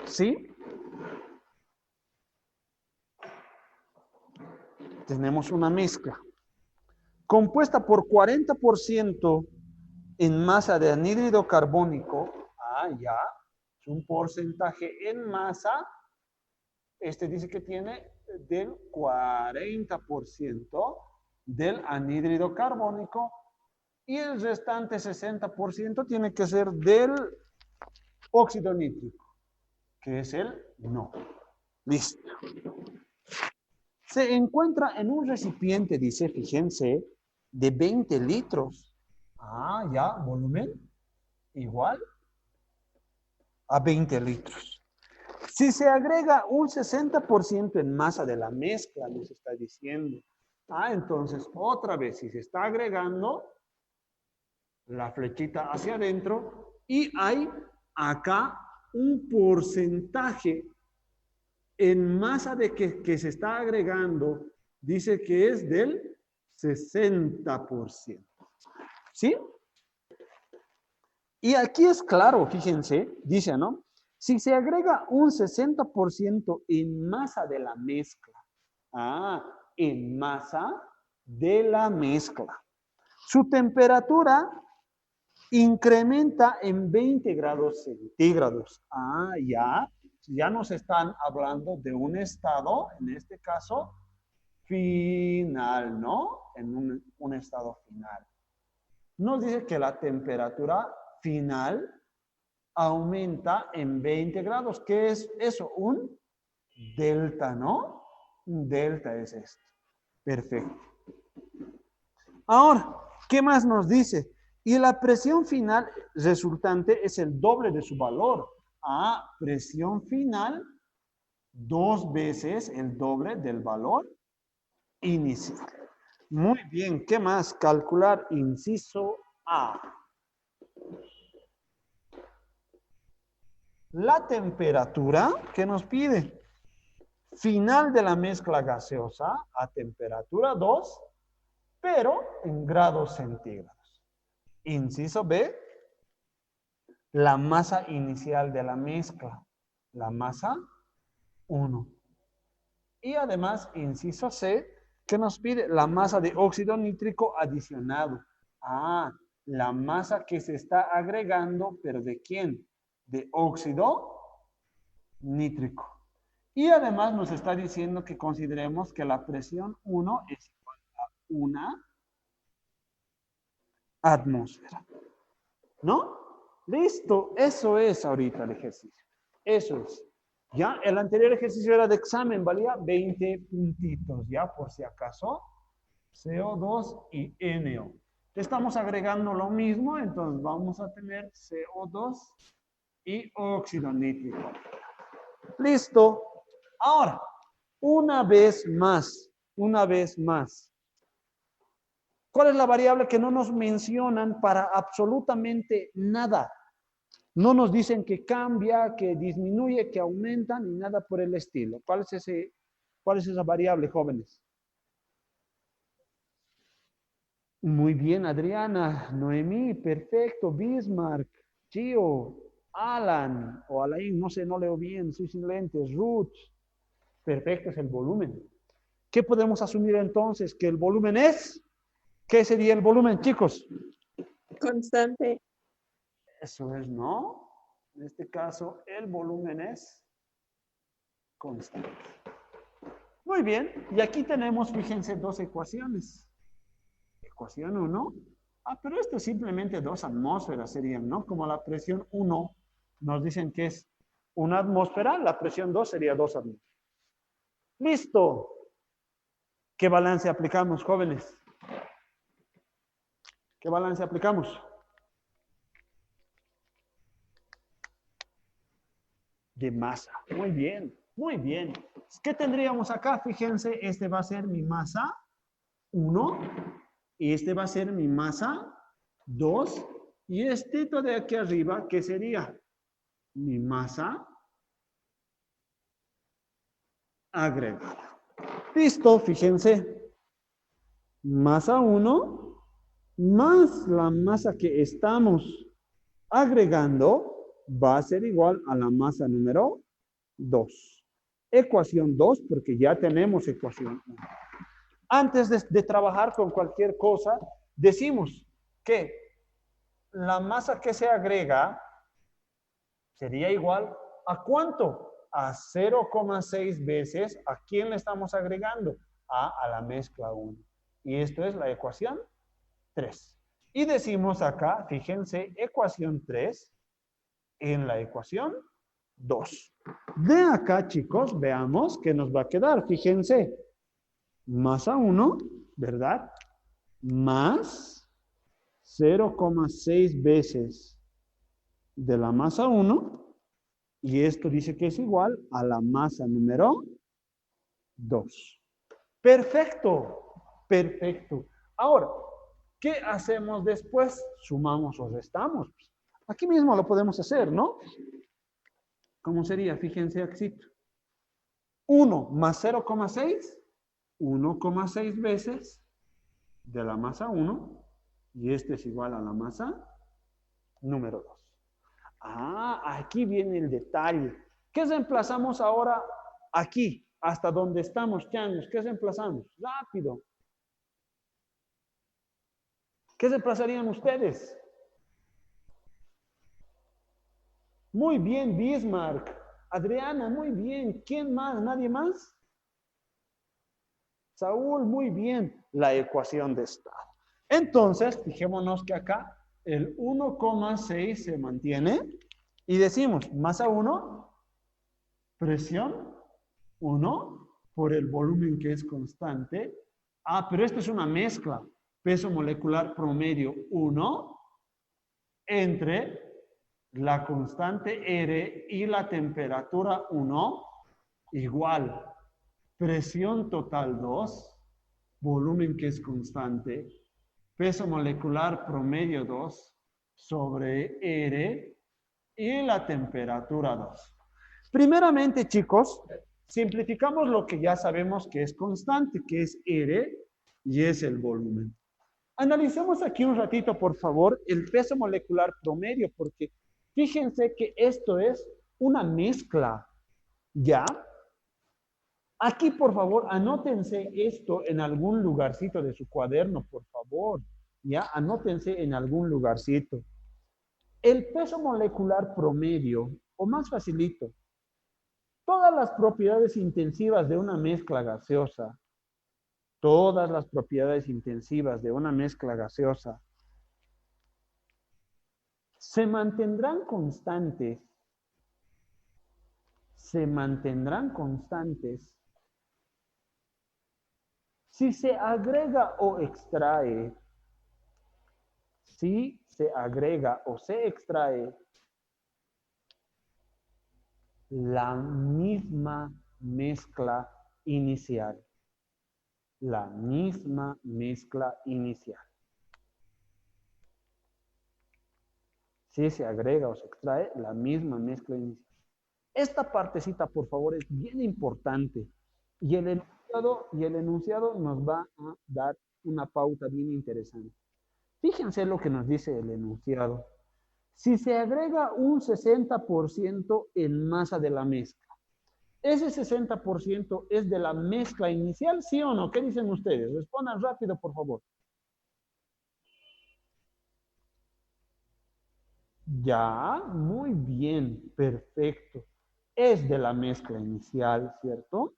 ¿Sí? Tenemos una mezcla compuesta por 40% en masa de anhídrido carbónico. Ah, ya. Es un porcentaje en masa. Este dice que tiene del 40% del anhídrido carbónico y el restante 60% tiene que ser del óxido nítrico, que es el no. Listo. Se encuentra en un recipiente, dice, fíjense, de 20 litros. Ah, ya, volumen igual a 20 litros. Si se agrega un 60% en masa de la mezcla, nos está diciendo. Ah, entonces, otra vez, si se está agregando la flechita hacia adentro y hay acá un porcentaje en masa de que se está agregando, dice que es del 60%. ¿Sí? Y aquí es claro, fíjense, dice, ¿no? Si se agrega un 60% en masa de la mezcla, en masa de la mezcla, su temperatura incrementa en 20 grados centígrados. Ya nos están hablando de un estado, en este caso, final, ¿no? En un estado final. Nos dice que la temperatura final aumenta en 20 grados. ¿Qué es eso? Un delta, ¿no? Un delta es esto. Perfecto. Ahora, ¿qué más nos dice? Y la presión final resultante es el doble de su valor. Presión final 2 veces el doble del valor inicial. Muy bien, ¿qué más? Calcular inciso A. La temperatura que nos pide. Final de la mezcla gaseosa a temperatura 2, pero en grados centígrados. Inciso B. La masa inicial de la mezcla. La masa 1. Y además, inciso C, que nos pide la masa de óxido nítrico adicionado. La masa que se está agregando, pero ¿de quién? De óxido nítrico. Y además nos está diciendo que consideremos que la presión 1 es igual a una atmósfera. ¿No? Listo, eso es ahorita el ejercicio. Eso es. Ya, el anterior ejercicio era de examen, valía 20 puntitos, ya, por si acaso. CO2 y NO. Estamos agregando lo mismo, entonces vamos a tener CO2 y óxido nítrico. Listo. Ahora, una vez más. ¿Cuál es la variable que no nos mencionan para absolutamente nada? No nos dicen que cambia, que disminuye, que aumenta, ni nada por el estilo. ¿Cuál es esa variable, jóvenes? Muy bien, Adriana, Noemí, perfecto, Bismarck, Gio, Alan, o Alain, no sé, no leo bien, soy sin lentes, Ruth, perfecto, es el volumen. ¿Qué podemos asumir entonces? Que el volumen es, ¿qué sería el volumen, chicos? Constante. Eso es, ¿no? En este caso, el volumen es constante. Muy bien, y aquí tenemos, fíjense, dos ecuaciones. Ecuación 1. Pero esto es simplemente 2 atmósferas serían, ¿no? Como la presión 1 nos dicen que es una atmósfera, la presión 2 sería 2 atmósferas. Listo. ¿Qué balance aplicamos, jóvenes? ¿Qué balance aplicamos? De masa. Muy bien, muy bien. ¿Qué tendríamos acá? Fíjense, este va a ser mi masa 1 y este va a ser mi masa 2 y este de aquí arriba, ¿qué sería? Mi masa agregada. Listo, fíjense. Masa 1 más la masa que estamos agregando va a ser igual a la masa número 2. Ecuación 2, porque ya tenemos ecuación 1. Antes de trabajar con cualquier cosa, decimos que la masa que se agrega sería igual a ¿cuánto? A 0,6 veces. ¿A quién le estamos agregando? A la mezcla 1. Y esto es la ecuación 3. Y decimos acá, fíjense, ecuación 3 en la ecuación 2. De acá, chicos, veamos qué nos va a quedar. Fíjense, masa 1, ¿verdad? Más 0,6 veces de la masa 1. Y esto dice que es igual a la masa número 2. Perfecto, perfecto. Ahora, ¿qué hacemos después? ¿Sumamos o restamos? Aquí mismo lo podemos hacer, ¿no? ¿Cómo sería? Fíjense aquí. 1 más 0,6, 1,6 veces de la masa 1, y este es igual a la masa número 2. Aquí viene el detalle. ¿Qué reemplazamos ahora aquí? Hasta donde estamos, Chanos. ¿Qué reemplazamos? Rápido. ¿Qué reemplazarían ustedes? Muy bien, Bismarck. Adriana, muy bien. ¿Quién más? ¿Nadie más? Saúl, muy bien. La ecuación de estado. Entonces, fijémonos que acá el 1,6 se mantiene y decimos masa 1, presión 1 por el volumen que es constante. Pero esto es una mezcla. Peso molecular promedio 1 entre la constante R y la temperatura 1 igual. Presión total 2, volumen que es constante, peso molecular promedio 2 sobre R y la temperatura 2. Primeramente, chicos, simplificamos lo que ya sabemos que es constante, que es R y es el volumen. Analicemos aquí un ratito, por favor, el peso molecular promedio, porque fíjense que esto es una mezcla, ¿ya? Aquí, por favor, anótense esto en algún lugarcito de su cuaderno, por favor. Ya, anótense en algún lugarcito. El peso molecular promedio, o más facilito, Todas las propiedades intensivas de una mezcla gaseosa, todas las propiedades intensivas de una mezcla gaseosa se mantendrán constantes si se agrega o extrae, si se agrega o se extrae la misma mezcla inicial. La misma mezcla inicial. Si se agrega o se extrae la misma mezcla inicial. Esta partecita, por favor, es bien importante. Y el enunciado nos va a dar una pauta bien interesante. Fíjense lo que nos dice el enunciado. Si se agrega un 60% en masa de la mezcla, ¿ese 60% es de la mezcla inicial, sí o no? ¿Qué dicen ustedes? Respondan rápido, por favor. Ya, muy bien, perfecto. Es de la mezcla inicial, ¿cierto?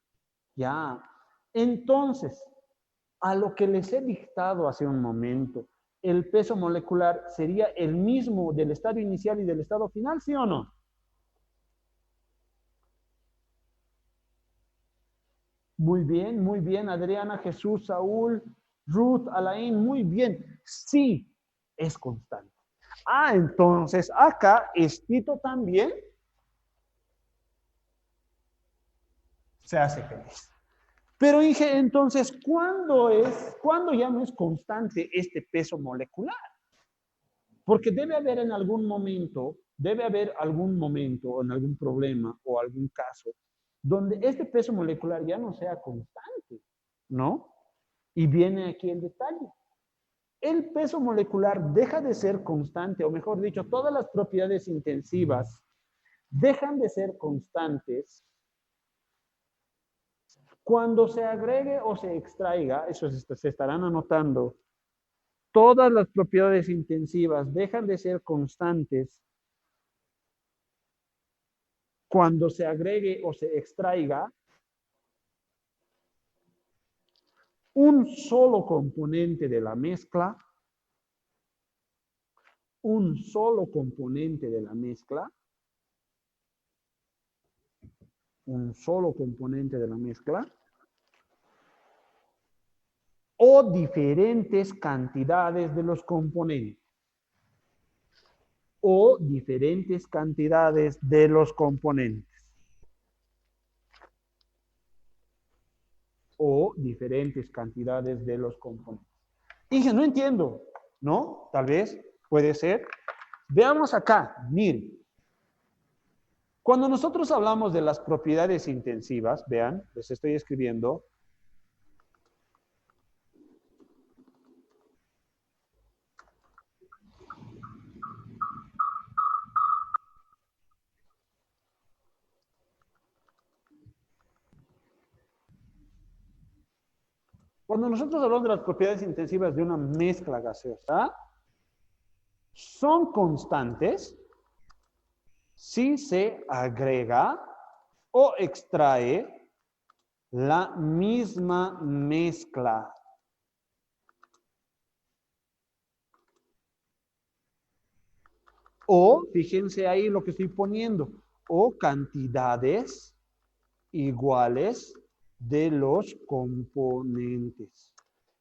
Ya. Entonces, a lo que les he dictado hace un momento, ¿el peso molecular sería el mismo del estado inicial y del estado final, sí o no? Muy bien, Adriana, Jesús, Saúl, Ruth, Alain, muy bien. Sí, es constante. Ah, entonces acá Estito también se hace feliz. Pero dije, entonces, ¿cuándo ya no es constante este peso molecular? Porque debe haber algún momento o en algún problema o algún caso donde este peso molecular ya no sea constante, ¿no? Y viene aquí el detalle. El peso molecular deja de ser constante, o mejor dicho, todas las propiedades intensivas dejan de ser constantes cuando se agregue o se extraiga, eso se estarán anotando, todas las propiedades intensivas dejan de ser constantes cuando se agregue o se extraiga un solo componente de la mezcla, un solo componente de la mezcla, un solo componente de la mezcla, o diferentes cantidades de los componentes. O diferentes cantidades de los componentes. O diferentes cantidades de los componentes. Dije, no entiendo, ¿no? Tal vez, puede ser. Veamos acá, miren. Cuando nosotros hablamos de las propiedades intensivas, vean, les estoy escribiendo. Cuando nosotros hablamos de las propiedades intensivas de una mezcla gaseosa, son constantes si se agrega o extrae la misma mezcla. O, fíjense ahí lo que estoy poniendo, o cantidades iguales de los componentes.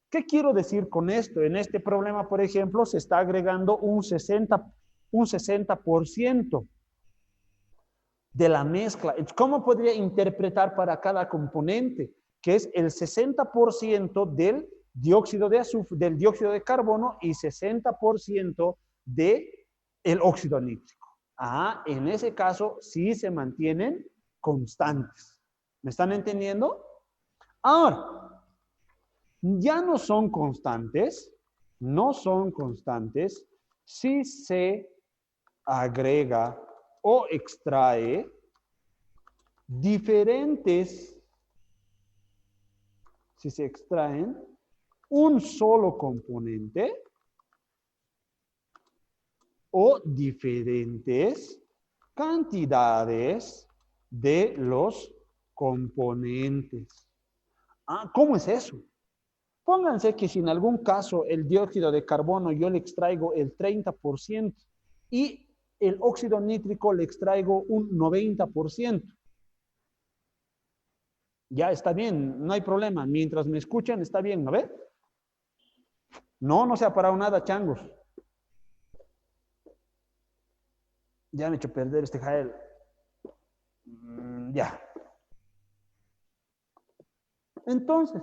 ¿Qué quiero decir con esto? En este problema, por ejemplo, se está agregando un 60% de la mezcla. ¿Cómo podría interpretar para cada componente? Que es el 60% del dióxido de azufre, del dióxido de carbono y 60% del óxido nítrico. Ah, en ese caso sí se mantienen constantes. ¿Me están entendiendo? Ahora, ya no son constantes si se agrega o extrae diferentes, si se extraen un solo componente o diferentes cantidades de los componentes. Ah, ¿cómo es eso? Pónganse que si en algún caso el dióxido de carbono yo le extraigo el 30% y el óxido nítrico le extraigo un 90%. Ya está bien, no hay problema. Mientras me escuchan, está bien, ¿no ve? No, no se ha parado nada, changos. Ya me he hecho perder este Jael. Ya. Entonces,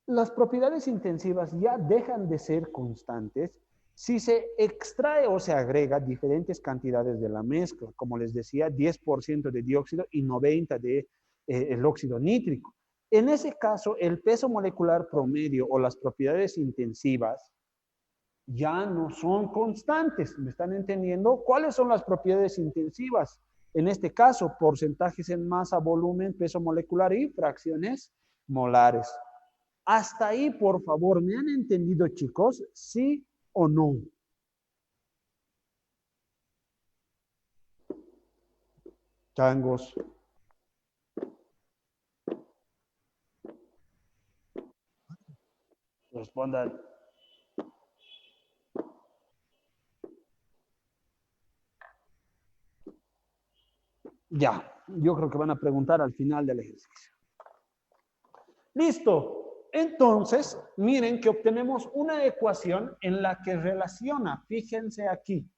las propiedades intensivas ya dejan de ser constantes si se extrae o se agrega diferentes cantidades de la mezcla, como les decía, 10% de dióxido y 90% de el óxido nítrico. En ese caso, el peso molecular promedio o las propiedades intensivas ya no son constantes. ¿Me están entendiendo? ¿Cuáles son las propiedades intensivas? En este caso, porcentajes en masa, volumen, peso molecular y fracciones molares. Hasta ahí, por favor, ¿me han entendido, chicos? ¿Sí o no? Changos. Respondan. Ya, yo creo que van a preguntar al final del ejercicio. Listo. Entonces, miren que obtenemos una ecuación en la que relaciona, fíjense aquí,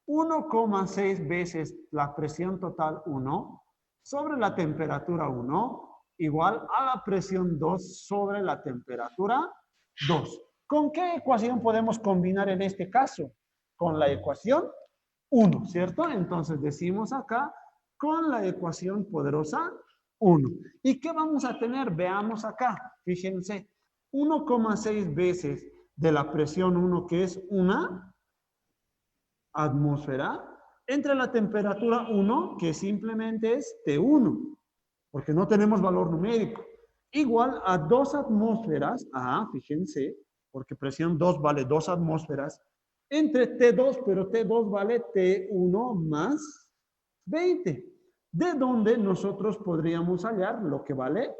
1,6 veces la presión total 1 sobre la temperatura 1 igual a la presión 2 sobre la temperatura 2. ¿Con qué ecuación podemos combinar en este caso? Con la ecuación 1, ¿cierto? Entonces decimos acá, con la ecuación poderosa 1. ¿Y qué vamos a tener? Veamos acá, fíjense, 1,6 veces de la presión 1, que es una atmósfera, entre la temperatura 1, que simplemente es T1, porque no tenemos valor numérico, igual a 2 atmósferas, fíjense, porque presión 2 vale 2 atmósferas, entre T2, pero T2 vale T1 más 20, de donde nosotros podríamos hallar lo que vale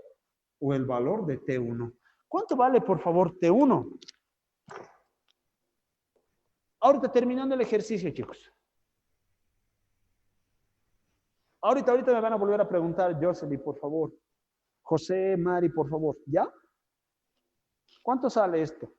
o el valor de T1. ¿Cuánto vale, por favor, T1? Ahorita terminando el ejercicio, chicos. Ahorita me van a volver a preguntar, Jocelyn, por favor. José, Mari, por favor. ¿Ya? ¿Cuánto sale esto?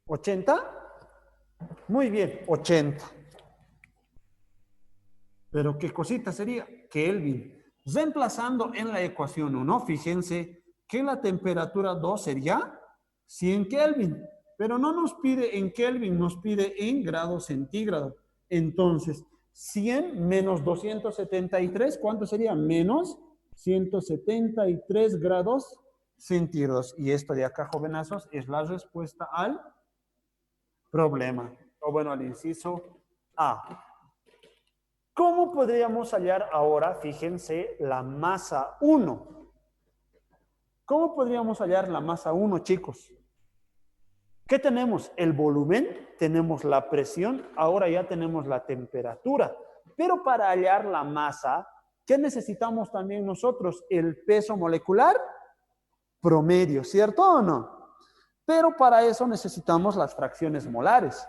¿80? Muy bien, 80. Pero qué cosita sería, Kelvin. Reemplazando en la ecuación 1, fíjense que la temperatura 2 sería 100 Kelvin. Pero no nos pide en Kelvin, nos pide en grados centígrados. Entonces, 100 menos 273, ¿cuánto sería? Menos 173 grados centígrados. Y esto de acá, jovenazos, es la respuesta al problema. O bueno, al inciso A. ¿Cómo podríamos hallar ahora, fíjense, la masa 1? ¿Cómo podríamos hallar la masa 1, chicos? ¿Qué tenemos? El volumen, tenemos la presión, ahora ya tenemos la temperatura. Pero para hallar la masa, ¿qué necesitamos también nosotros? El peso molecular promedio, ¿cierto o no? Pero para eso necesitamos las fracciones molares.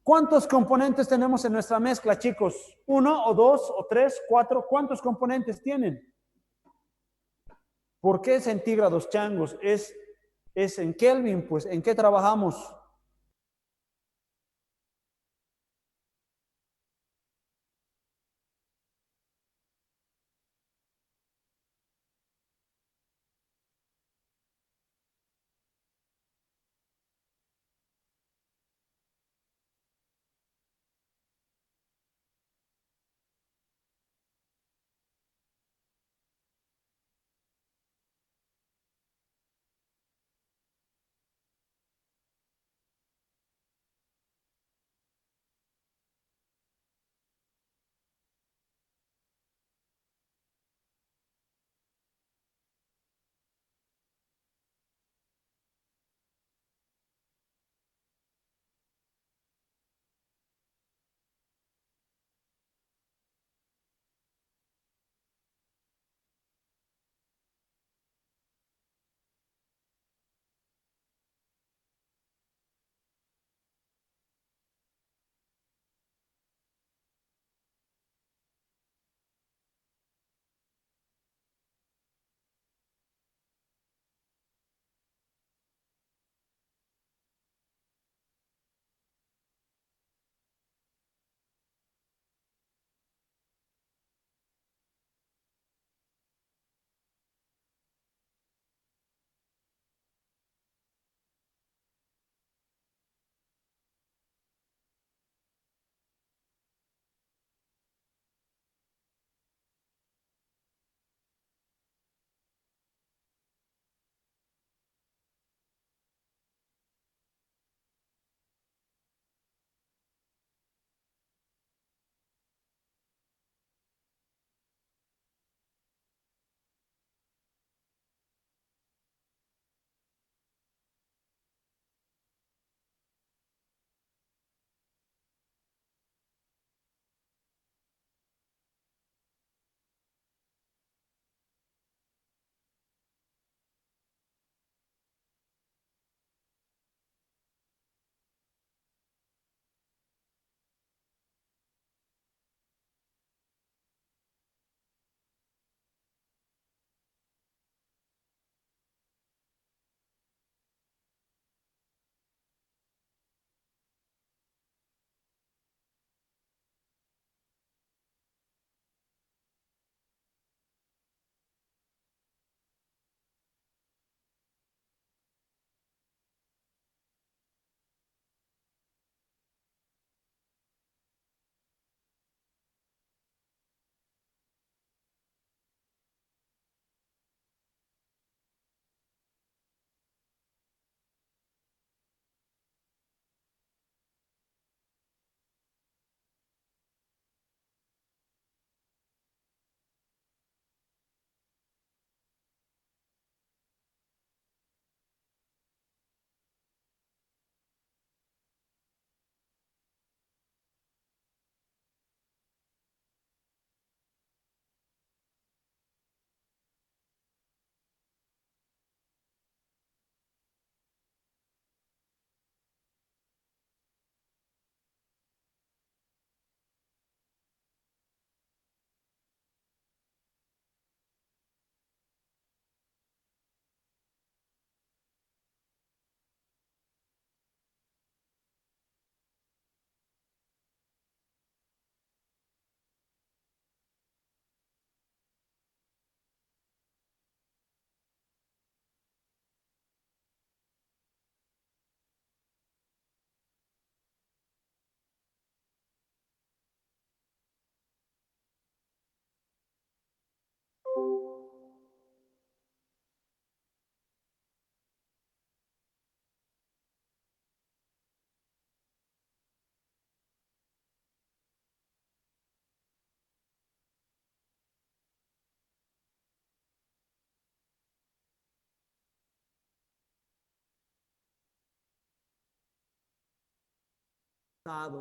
¿Cuántos componentes tenemos en nuestra mezcla, chicos? ¿1 o 2 o 3, 4? ¿Cuántos componentes tienen? ¿Por qué centígrados, changos? Es en Kelvin, pues, ¿en qué trabajamos?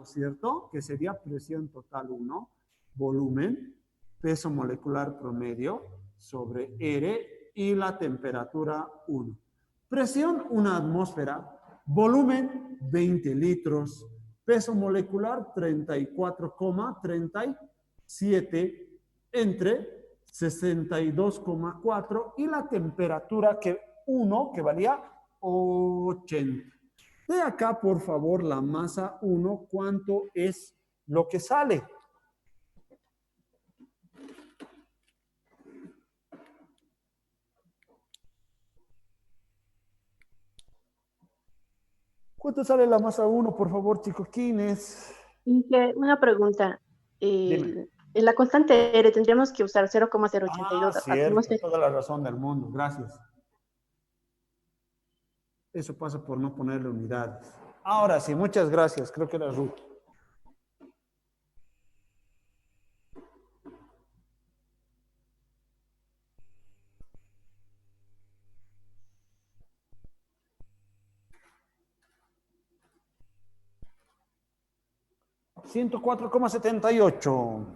¿Cierto? Que sería presión total 1, volumen, peso molecular promedio sobre R y la temperatura 1. Presión 1 atmósfera, volumen 20 litros, peso molecular 34,37 entre 62,4 y la temperatura 1 que valía 80. De acá, por favor, la masa 1, ¿cuánto es lo que sale? ¿Cuánto sale la masa 1, por favor, chicoquines? Una pregunta. En la constante R tendríamos que usar 0,082 cierto, toda la razón del mundo, gracias. Eso pasa por no ponerle unidades. Ahora sí, muchas gracias, creo que era Ruth. $104,78.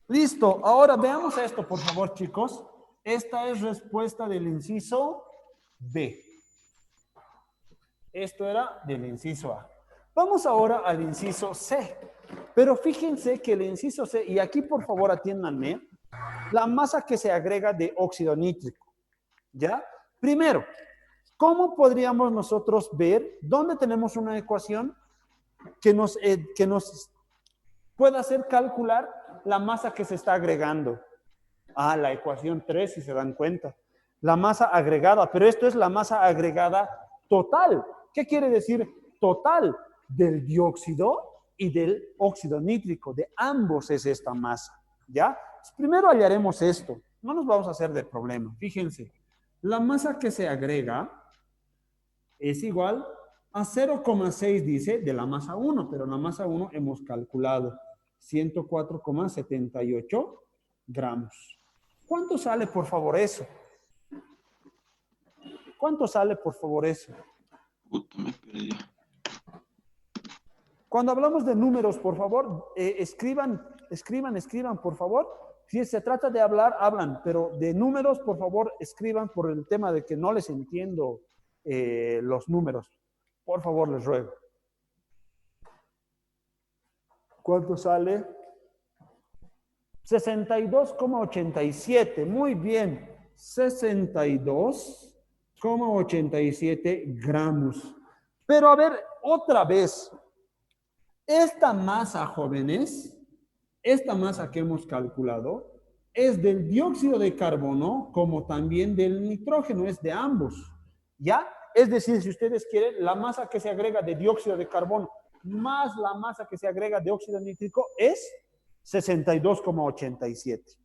Listo, ahora veamos esto, por favor, chicos. Esta es respuesta del inciso B. Esto era del inciso A. Vamos ahora al inciso C. Pero fíjense que el inciso C, y aquí por favor atiéndanme, la masa que se agrega de óxido nítrico. ¿Ya? Primero, ¿cómo podríamos nosotros ver dónde tenemos una ecuación que nos pueda hacer calcular la masa que se está agregando? La ecuación 3, si se dan cuenta. La masa agregada, pero esto es la masa agregada total. ¿Qué quiere decir total? Del dióxido y del óxido nítrico. De ambos es esta masa. ¿Ya? Primero hallaremos esto. No nos vamos a hacer de problema. Fíjense. La masa que se agrega es igual a 0,6, dice, de la masa 1. Pero la masa 1 hemos calculado 104,78 gramos. ¿Cuánto sale, por favor, eso? ¿Cuánto sale, por favor, eso? Puta, me perdí. Cuando hablamos de números, por favor, escriban, por favor. Si se trata de hablar, hablan, pero de números, por favor, escriban por el tema de que no les entiendo los números. Por favor, les ruego. ¿Cuánto sale? 62,87. Muy bien. 62,87 gramos. Pero a ver, otra vez. Esta masa, jóvenes, esta masa que hemos calculado es del dióxido de carbono como también del nitrógeno, es de ambos. ¿Ya? Es decir, si ustedes quieren, la masa que se agrega de dióxido de carbono más la masa que se agrega de óxido nítrico es 62,87.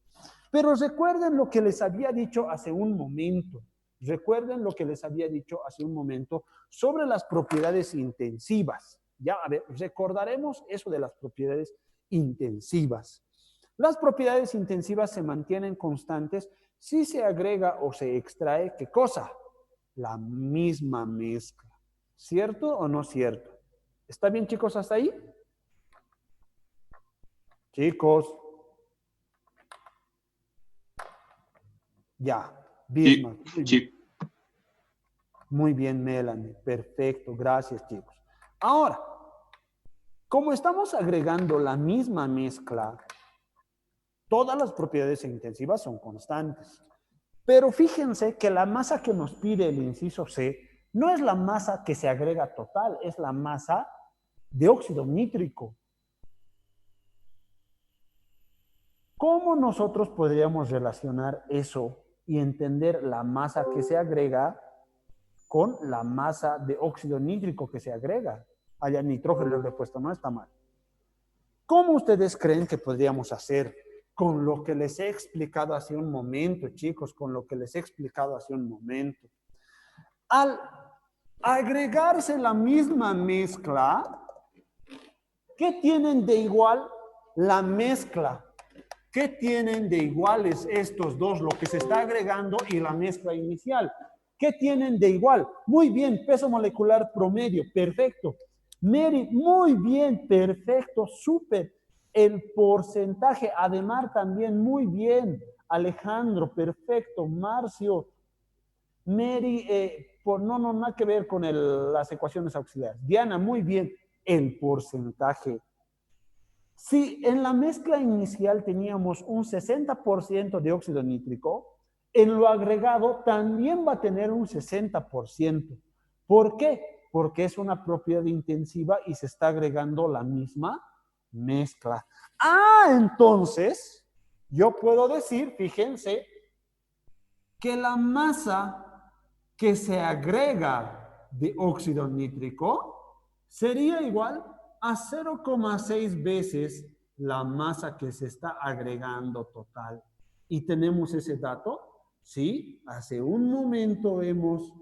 Pero recuerden lo que les había dicho hace un momento. Recuerden lo que les había dicho hace un momento sobre las propiedades intensivas. Ya, a ver, recordaremos eso de las propiedades intensivas. Las propiedades intensivas se mantienen constantes si se agrega o se extrae, ¿qué cosa? La misma mezcla. ¿Cierto o no cierto? ¿Está bien, chicos, hasta ahí? Chicos. Ya. Bismarck. Sí. Muy bien, Melanie. Perfecto. Gracias, chicos. Ahora, como estamos agregando la misma mezcla, todas las propiedades intensivas son constantes. Pero fíjense que la masa que nos pide el inciso C no es la masa que se agrega total, es la masa de óxido nítrico. ¿Cómo nosotros podríamos relacionar eso y entender la masa que se agrega con la masa de óxido nítrico que se agrega? Allá nitrógeno le he puesto, no está mal. ¿Cómo ustedes creen que podríamos hacer con lo que les he explicado hace un momento, chicos? Con lo que les he explicado hace un momento. Al agregarse la misma mezcla, ¿qué tienen de igual la mezcla? ¿Qué tienen de iguales estos dos, lo que se está agregando y la mezcla inicial? ¿Qué tienen de igual? Muy bien, peso molecular promedio, perfecto. Mary, muy bien, perfecto, súper. El porcentaje, Ademar también, muy bien. Alejandro, perfecto. Marcio, Mary, nada que ver con las ecuaciones auxiliares. Diana, muy bien. El porcentaje. Si en la mezcla inicial teníamos un 60% de óxido nítrico, en lo agregado también va a tener un 60%. ¿Por qué? Porque es una propiedad intensiva y se está agregando la misma mezcla. Entonces, yo puedo decir, fíjense, que la masa que se agrega de óxido nítrico sería igual a 0,6 veces la masa que se está agregando total. ¿Y tenemos ese dato? Sí, hace un momento hemos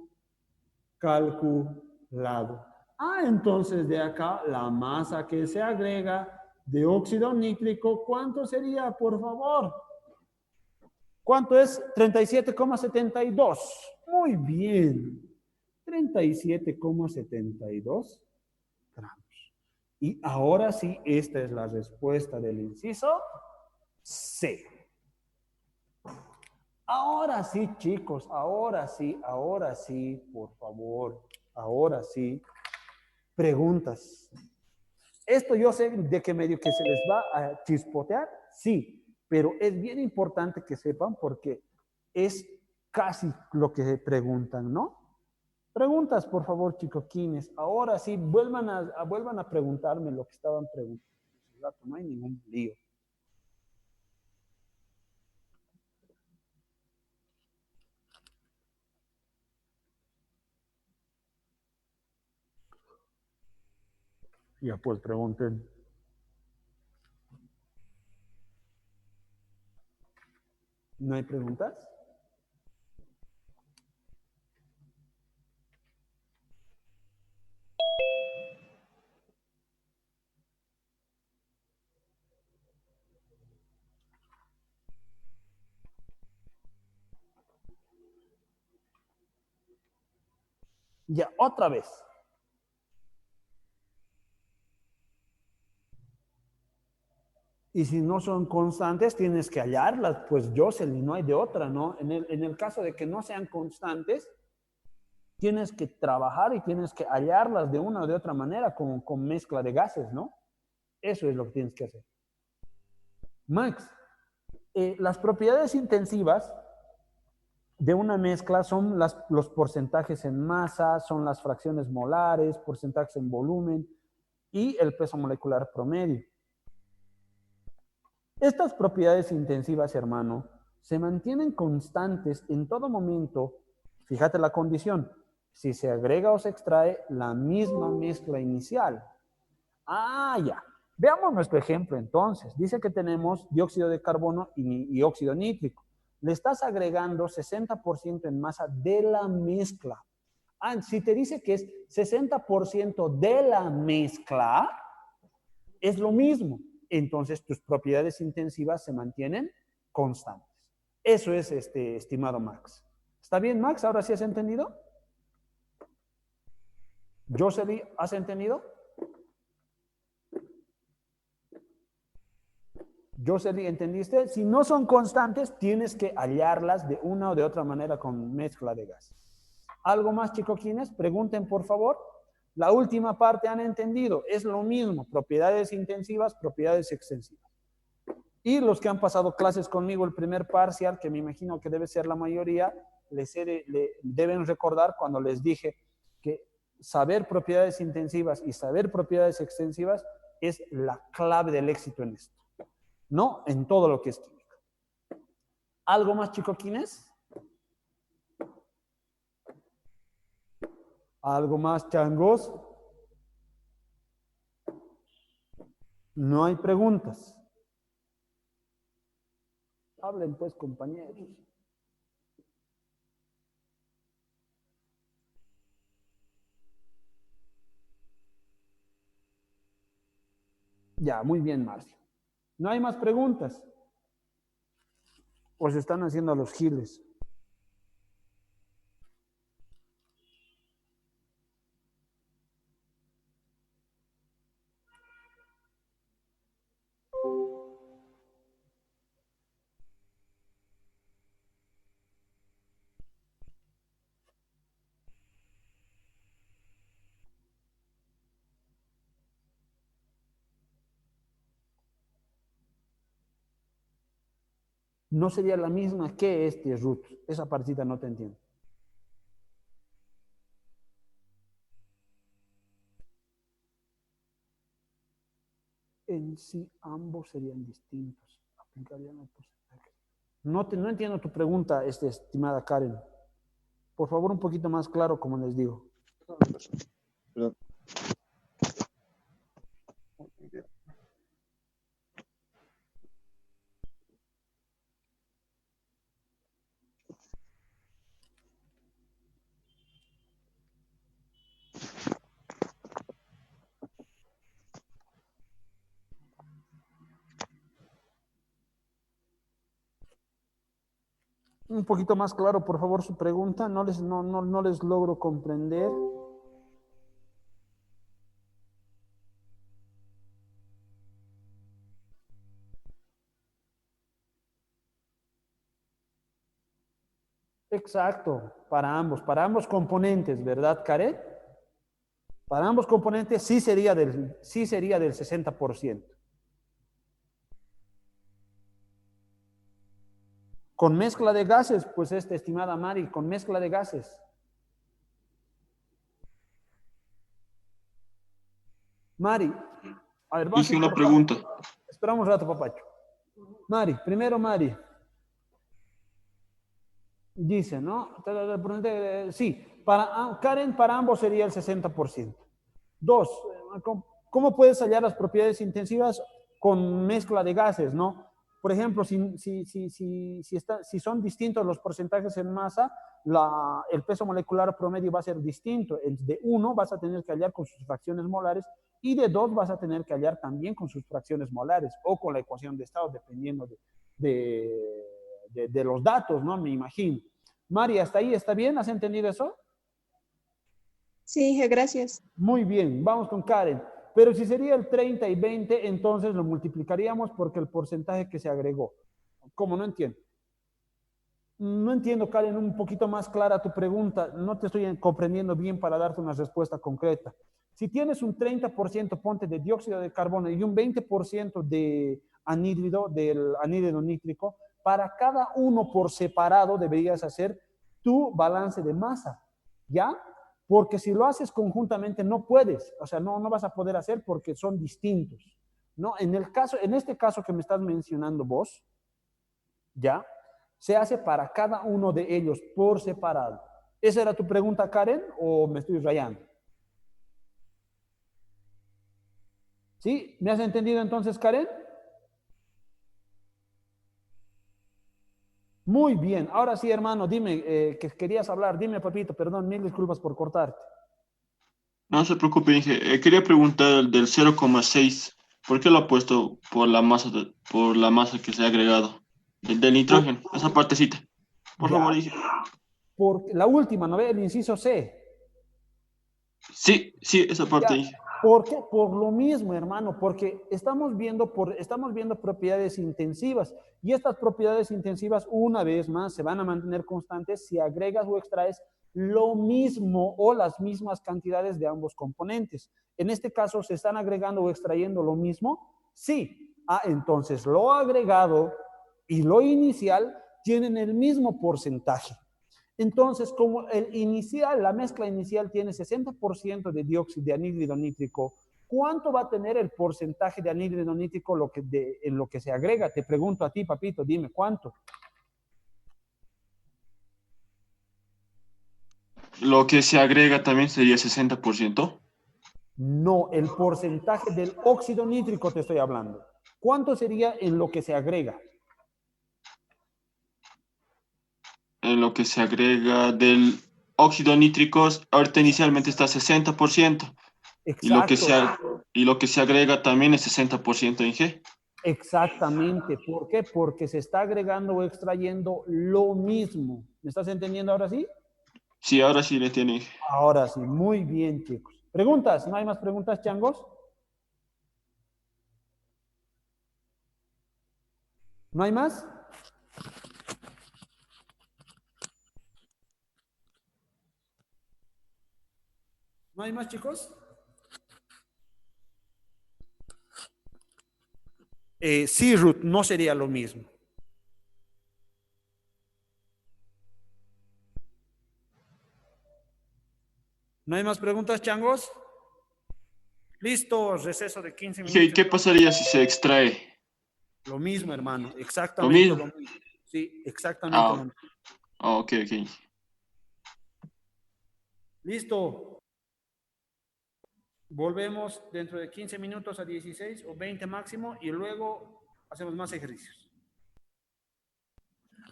calculado. Entonces de acá la masa que se agrega de óxido nítrico, ¿cuánto sería, por favor? ¿Cuánto es? 37,72. Muy bien. 37,72 gramos. Y ahora sí, esta es la respuesta del inciso C. Ahora sí, chicos, ahora sí, por favor, ahora sí. Preguntas. Esto yo sé de que medio que se les va a chispotear, sí, pero es bien importante que sepan porque es casi lo que preguntan, ¿no? Preguntas, por favor, chicoquines. Ahora sí, vuelvan a preguntarme lo que estaban preguntando. No hay ningún lío. Ya pues pregunten. ¿No hay preguntas? Ya, otra vez. Y si no son constantes, tienes que hallarlas. Pues Jocelyn, no hay de otra, ¿no? En el caso de que no sean constantes, tienes que trabajar y tienes que hallarlas de una o de otra manera con mezcla de gases, ¿no? Eso es lo que tienes que hacer. Max, las propiedades intensivas de una mezcla son los porcentajes en masa, son las fracciones molares, porcentajes en volumen y el peso molecular promedio. Estas propiedades intensivas, hermano, se mantienen constantes en todo momento. Fíjate la condición. Si se agrega o se extrae la misma mezcla inicial. Ya. Veamos nuestro ejemplo entonces. Dice que tenemos dióxido de carbono y óxido nítrico. Le estás agregando 60% en masa de la mezcla. Si te dice que es 60% de la mezcla, es lo mismo. Entonces tus propiedades intensivas se mantienen constantes. Eso es, estimado Max. ¿Está bien, Max? ¿Ahora sí has entendido? Jocelyn, ¿has entendido? Jocelyn, ¿entendiste? Si no son constantes, tienes que hallarlas de una o de otra manera con mezcla de gas. ¿Algo más, chicoquines? Pregunten, por favor. La última parte han entendido. Es lo mismo. Propiedades intensivas, propiedades extensivas. Y los que han pasado clases conmigo el primer parcial, que me imagino que debe ser la mayoría, deben recordar cuando les dije que saber propiedades intensivas y saber propiedades extensivas es la clave del éxito en esto. No en todo lo que es química. ¿Algo más, chicoquines? ¿Algo más, changos? No hay preguntas. Hablen pues, compañeros. Ya, muy bien, Marcio. ¿No hay más preguntas? ¿O se están haciendo a los giles? No sería la misma que este root. Esa partita no te entiendo. En sí, ambos serían distintos. Aplicarían el porcentaje. No entiendo tu pregunta, estimada Karen. Por favor, un poquito más claro, como les digo. Perdón. Un poquito más claro, por favor, su pregunta. No les logro comprender. Exacto, para ambos componentes, ¿verdad, Karen? Para ambos componentes sí sería del 60%. Con mezcla de gases, pues estimada Mari, con mezcla de gases. Mari, a ver, vamos Hice a una pregunta. Esperamos un rato, papacho. Mari, primero Mari. Dice, ¿no? Sí, Karen, para ambos sería el 60%. Dos, ¿cómo puedes hallar las propiedades intensivas con mezcla de gases, no? Por ejemplo, si son distintos los porcentajes en masa, el peso molecular promedio va a ser distinto. El de 1 vas a tener que hallar con sus fracciones molares y de 2 vas a tener que hallar también con sus fracciones molares o con la ecuación de estado, dependiendo de los datos, ¿no? Me imagino. Mari, ¿hasta ahí está bien? ¿Has entendido eso? Sí, gracias. Muy bien, vamos con Karen. Pero si sería el 30 y 20, entonces lo multiplicaríamos porque el porcentaje que se agregó. ¿Cómo? No entiendo. No entiendo, Karen, un poquito más clara tu pregunta. No te estoy comprendiendo bien para darte una respuesta concreta. Si tienes un 30%, ponte, de dióxido de carbono y un 20% de anhídrido, del anhídrido nítrico, para cada uno por separado deberías hacer tu balance de masa, ¿ya? Porque si lo haces conjuntamente no puedes, o sea, no vas a poder hacer porque son distintos, ¿no? En este caso que me estás mencionando vos, ¿ya? Se hace para cada uno de ellos por separado. ¿Esa era tu pregunta, Karen, o me estoy rayando? ¿Sí? ¿Me has entendido entonces, Karen? Muy bien. Ahora sí, hermano, dime que querías hablar. Dime, papito, perdón, mil disculpas por cortarte. No se preocupe, dije, quería preguntar del 0,6. ¿Por qué lo ha puesto por la masa que se ha agregado? Del nitrógeno, esa partecita. Por Ya. favor, dije. Por la última, ¿no ve? El inciso C. Sí, esa parte Ya. dije. ¿Por qué? Por lo mismo, hermano, porque estamos viendo propiedades intensivas y estas propiedades intensivas, una vez más, se van a mantener constantes si agregas o extraes lo mismo o las mismas cantidades de ambos componentes. En este caso, ¿se están agregando o extrayendo lo mismo? Sí. Entonces lo agregado y lo inicial tienen el mismo porcentaje. Entonces, como la mezcla inicial tiene 60% de dióxido de anhídrido nítrico, ¿cuánto va a tener el porcentaje de anhídrido nítrico en lo que se agrega? Te pregunto a ti, papito, dime, ¿cuánto? Lo que se agrega también sería 60%. No, el porcentaje del óxido nítrico te estoy hablando. ¿Cuánto sería en lo que se agrega? En lo que se agrega del óxido nítrico, ahorita inicialmente está 60%, y lo que Exacto, se, y lo que se agrega también es 60% en G. exactamente. ¿Por qué? Porque se está agregando o extrayendo lo mismo. ¿Me estás entendiendo ahora sí? Sí, ahora sí le tiene. Ahora sí, muy bien, chicos. ¿Preguntas? ¿No hay más preguntas, changos? ¿No hay más? ¿No hay más, chicos? Sí, Ruth, no sería lo mismo. ¿No hay más preguntas, changos? Listo, receso de 15 ¿Y minutos. qué pasaría si se extrae? Lo mismo, hermano, ¿Lo exactamente mismo? lo mismo. Sí, exactamente Ah, lo mismo. ok, ok. Listo. Volvemos dentro de 15 minutos a 16 o 20 máximo y luego hacemos más ejercicios.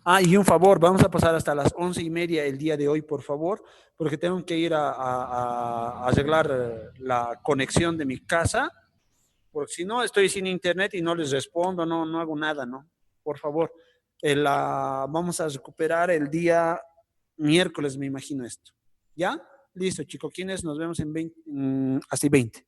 Ah, y un favor, vamos a pasar hasta las 11:30 el día de hoy, por favor, porque tengo que ir a arreglar la conexión de mi casa, porque si no estoy sin internet y no les respondo, no hago nada, ¿no? Por favor, vamos a recuperar el día miércoles, me imagino esto. ¿Ya? Listo, chicos, ¿quiénes? Nos vemos en 20, hasta 20.